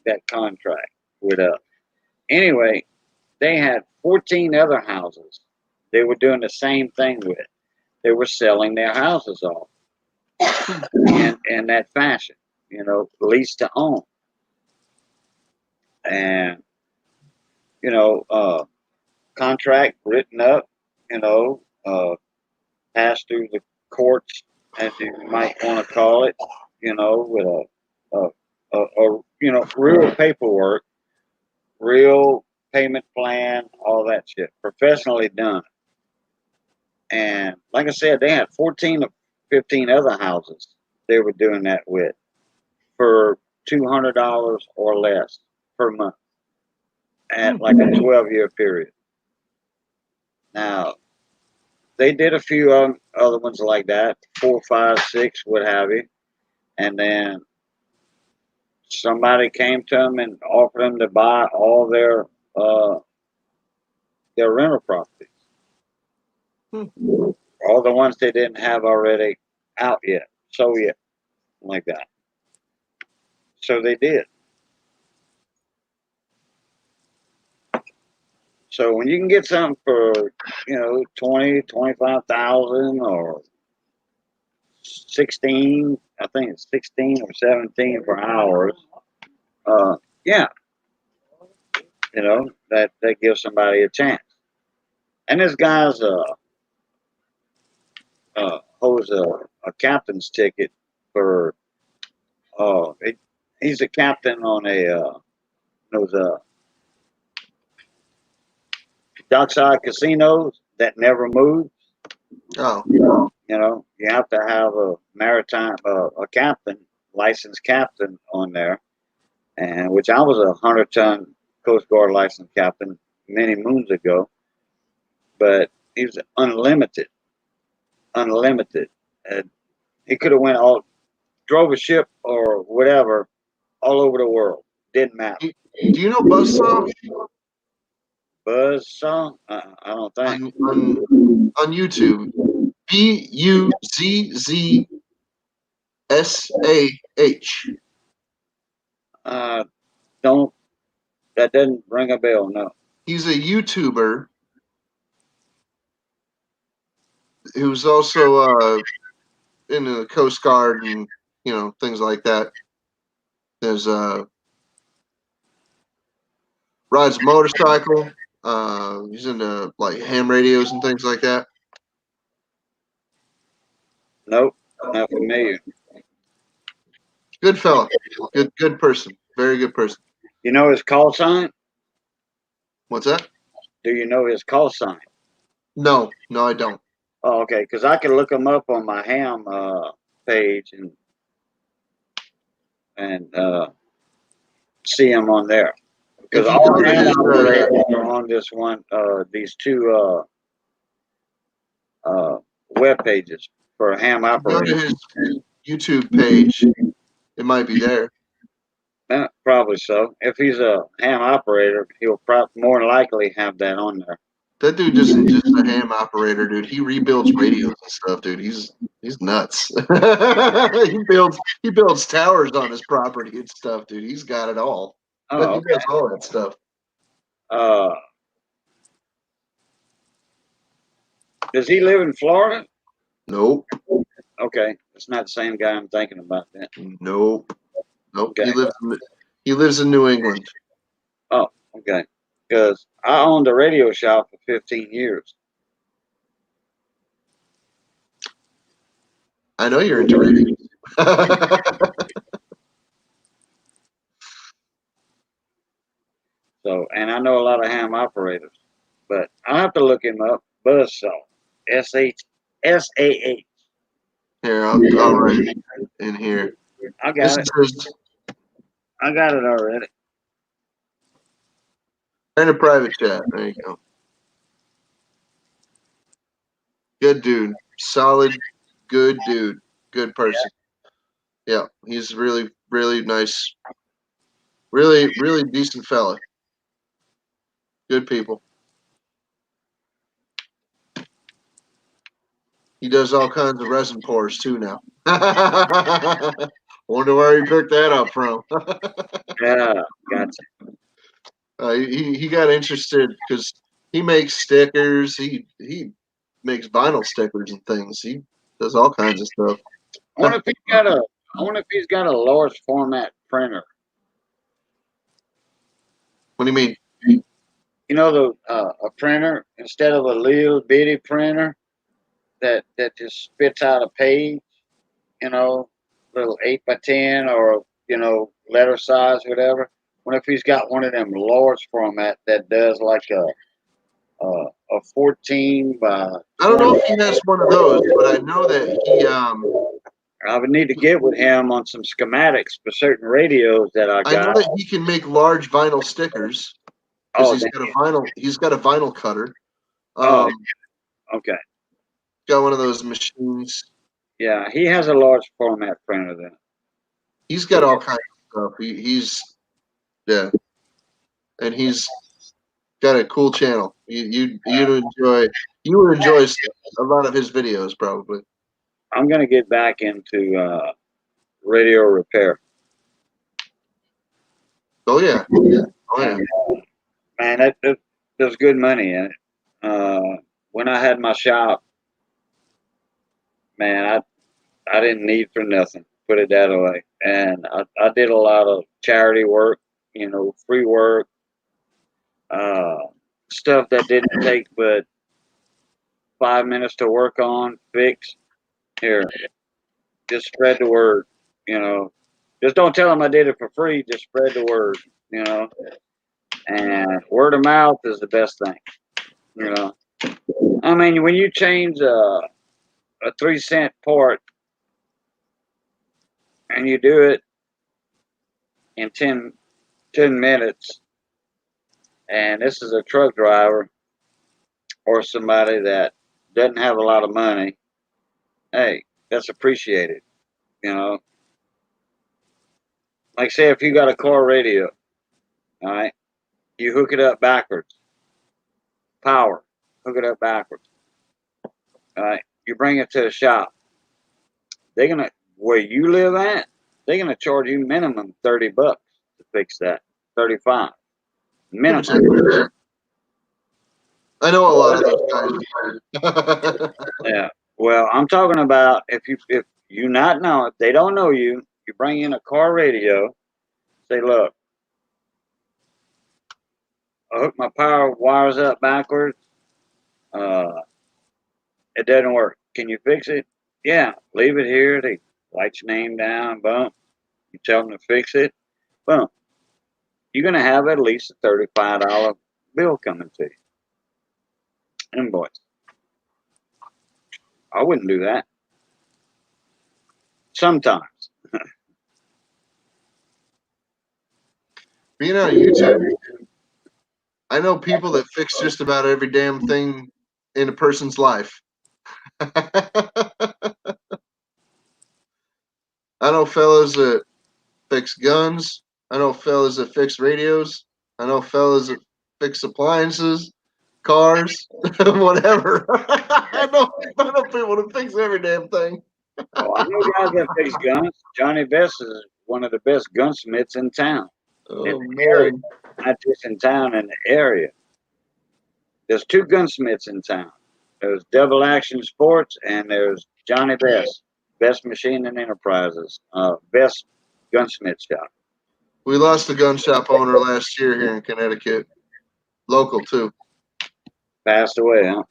that contract with us. Anyway, they had 14 other houses they were doing the same thing with. They were selling their houses off in that fashion, lease to own. And, you know, uh, contract written up, passed through the courts, as you might want to call it, with real paperwork, real payment plan, all that shit, professionally done. And like I said, they had 14 or 15 other houses they were doing that with for $200 or less per month at like a 12-year period. Now, they did a few other ones like that, 4, 5, 6, what have you. And then somebody came to them and offered them to buy all their rental properties, all the ones they didn't have already out yet, so yet, like that. So they did. So when you can get something for 20, 25,000 or 16, I think it's 16 or 17 for hours. Yeah, that gives somebody a chance. And this guy's holds a captain's ticket for he's a captain on those dockside casinos that never move. Oh, You have to have a maritime a captain, licensed captain on there, and which I was a 100-ton Coast Guard licensed captain many moons ago, but he was unlimited. And he could have went drove a ship or whatever all over the world. Didn't matter. do you know Buzzsaw Buzzsaw? I don't think. on YouTube? Buzzsh. Uh, don't that doesn't ring a bell? No. He's a YouTuber who's also in the Coast Guard and things like that. There's rides a motorcycle. He's into like ham radios and things like that. Nope. Not familiar. Good fella. Good person. Very good person. You know his call sign? What's that? Do you know his call sign? No, I don't. Oh, okay. Because I can look him up on my ham page and see him on there. Because If you all go to ham his operators are on this one. These two web pages for ham go to operators. his YouTube page, it might be there. Probably so. If he's a ham operator, he'll more than likely have that on there. That dude isn't just a ham operator, dude. He rebuilds radios and stuff, dude. He's nuts. he builds towers on his property and stuff, dude. He's got it all. Oh, He okay. does all that stuff. Does he live in Florida? Nope. Okay, it's not the same guy I'm thinking about then. Nope. Okay. He lives in New England. Oh, okay. Because I owned a radio shop for 15 years. I know you're into radio. So, and I know a lot of ham operators, but I have to look him up. Buzzsaw, SAH. Here, I'll write it in here. I got it. Just I got it already. in a private chat. There you go. Good dude. Solid, good dude. Good person. Yeah, he's really, really nice. Really, really decent fella. Good people. He does all kinds of resin pours too now. Wonder where he picked that up from. Yeah, gotcha. He got interested because he makes stickers. He makes vinyl stickers and things. He does all kinds of stuff. I wonder if he's got a. I wonder if he's got a large format printer. What do you mean? You know the a printer instead of a little bitty printer that just spits out a page. You know, little 8 by 10 or letter size, whatever. I wonder if he's got one of them large format that does like a 14 by I don't 20. know if he has one of those, but I know that he. I would need to get with him on some schematics for certain radios that I I know got. that he can make large vinyl stickers because Oh, he's got a vinyl cutter. oh, Um, okay. got one of those machines. Yeah, he has a large format printer then. He's got all kinds of stuff. He's yeah, and he's got a cool channel. You would enjoy a lot of his videos probably. I'm gonna get back into radio repair. Oh yeah, oh yeah. And man, there's good money in it. When I had my shop, man, I didn't need for nothing. Put it that way. And I did a lot of charity work, free work, uh, stuff that didn't take but 5 minutes to work on, fix. Here, just spread the word. You know, just don't tell them I did it for free. Just spread the word. You know, and word of mouth is the best thing. You know, I mean, when you change a 3 cent part and you do it in 10 minutes, and this is a truck driver or somebody that doesn't have a lot of money, hey, that's appreciated. You know, like say if you got a car radio, all right, you hook it up backwards, power, hook it up backwards, all right, you bring it to the shop. They're gonna where you live at, they're gonna charge you minimum $30 to fix that, 35 Give or take. minimum. I know a lot of those guys. Yeah. Well, I'm talking about if you not know if they don't know you, you bring in a car radio, say, look, I hook my power wires up backwards. Uh, it doesn't work. Can you fix it? Yeah. Leave it here. They write your name down. Boom. You tell them to fix it. Boom. You're gonna have at least a $35 bill coming to you. Invoice. I wouldn't do that. Sometimes. Being on YouTube, I know people that fix just about every damn thing in a person's life. I know fellas that fix guns. I know fellas that fix radios. I know fellas that fix appliances, cars, whatever. I know people that fix every damn thing. Oh, I know guys that fix guns. Johnny Best is one of the best gunsmiths in town. In Oh the area. man. Not just in town, in the area. There's two gunsmiths in town. There's Double Action Sports and there's Johnny Best. Best Machine and Enterprises. Best gunsmith shop. We lost a gun shop owner last year here in Connecticut. Local too. Passed away, huh?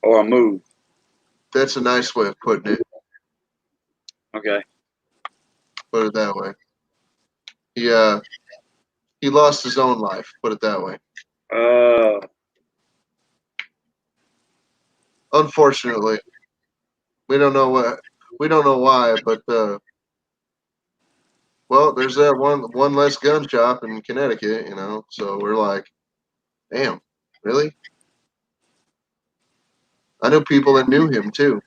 Or moved. That's a nice way of putting it. Okay. Put it that way. He lost his own life. Put it that way. Uh, Unfortunately, we don't know why, but well, there's that one less gun shop in Connecticut, So we're like, damn, really? I knew people that knew him too.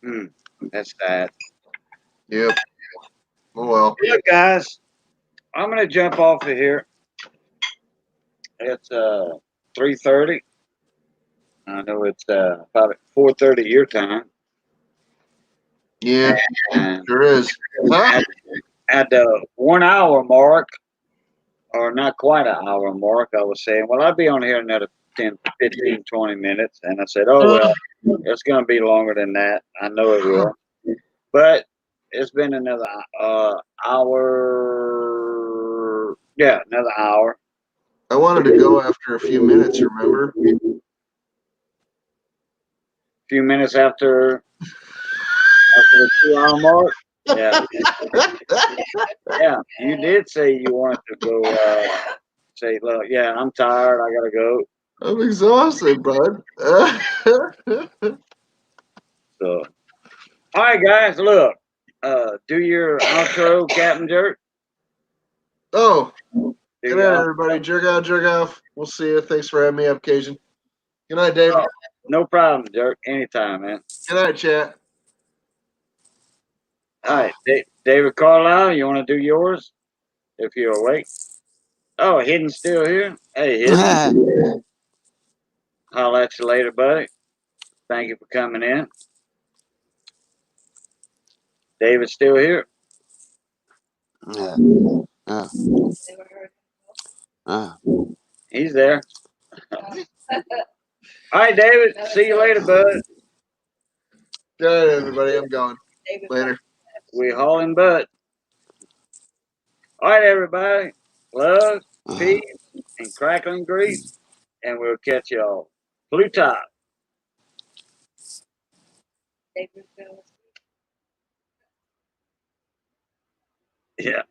hmm, that's sad. Yep. Oh well. Look, guys. I'm gonna jump off of here. It's 3:30. I know it's about 4:30 your time. Yeah, And sure is. Huh? at the 1 hour mark, or not quite an hour mark, I was saying, well, I'll be on here another 10, 15, 20 minutes. And I said, oh, well, it's going to be longer than that. I know it will. But it's been another hour. Yeah, another hour. I wanted to go after a few minutes, remember? A few minutes after the 2 hour mark. Yeah. Yeah, you did say you wanted to go. Say, look, yeah, I'm tired. I gotta go. I'm exhausted, bud. So, all right, guys, look. Do your outro, Captain Jerk. Oh, Do good your night, everybody. Jerk out, jerk off. We'll see you. Thanks for having me up, Cajun. Good night, Dave. Oh, no problem, Jerk. Anytime, man. Good night, chat. All right, David Carlisle, you want to do yours if you're awake? Oh, Hidden's still here. Hey, Hidden. Holler at you later, buddy. Thank you for coming in. David's still here. He's there. All right, David. See you later, bud. Good night, everybody. I'm going. Later. We hauling butt. All right, everybody. Love, peace, and crackling grease. And we'll catch y'all. Blue top. Yeah.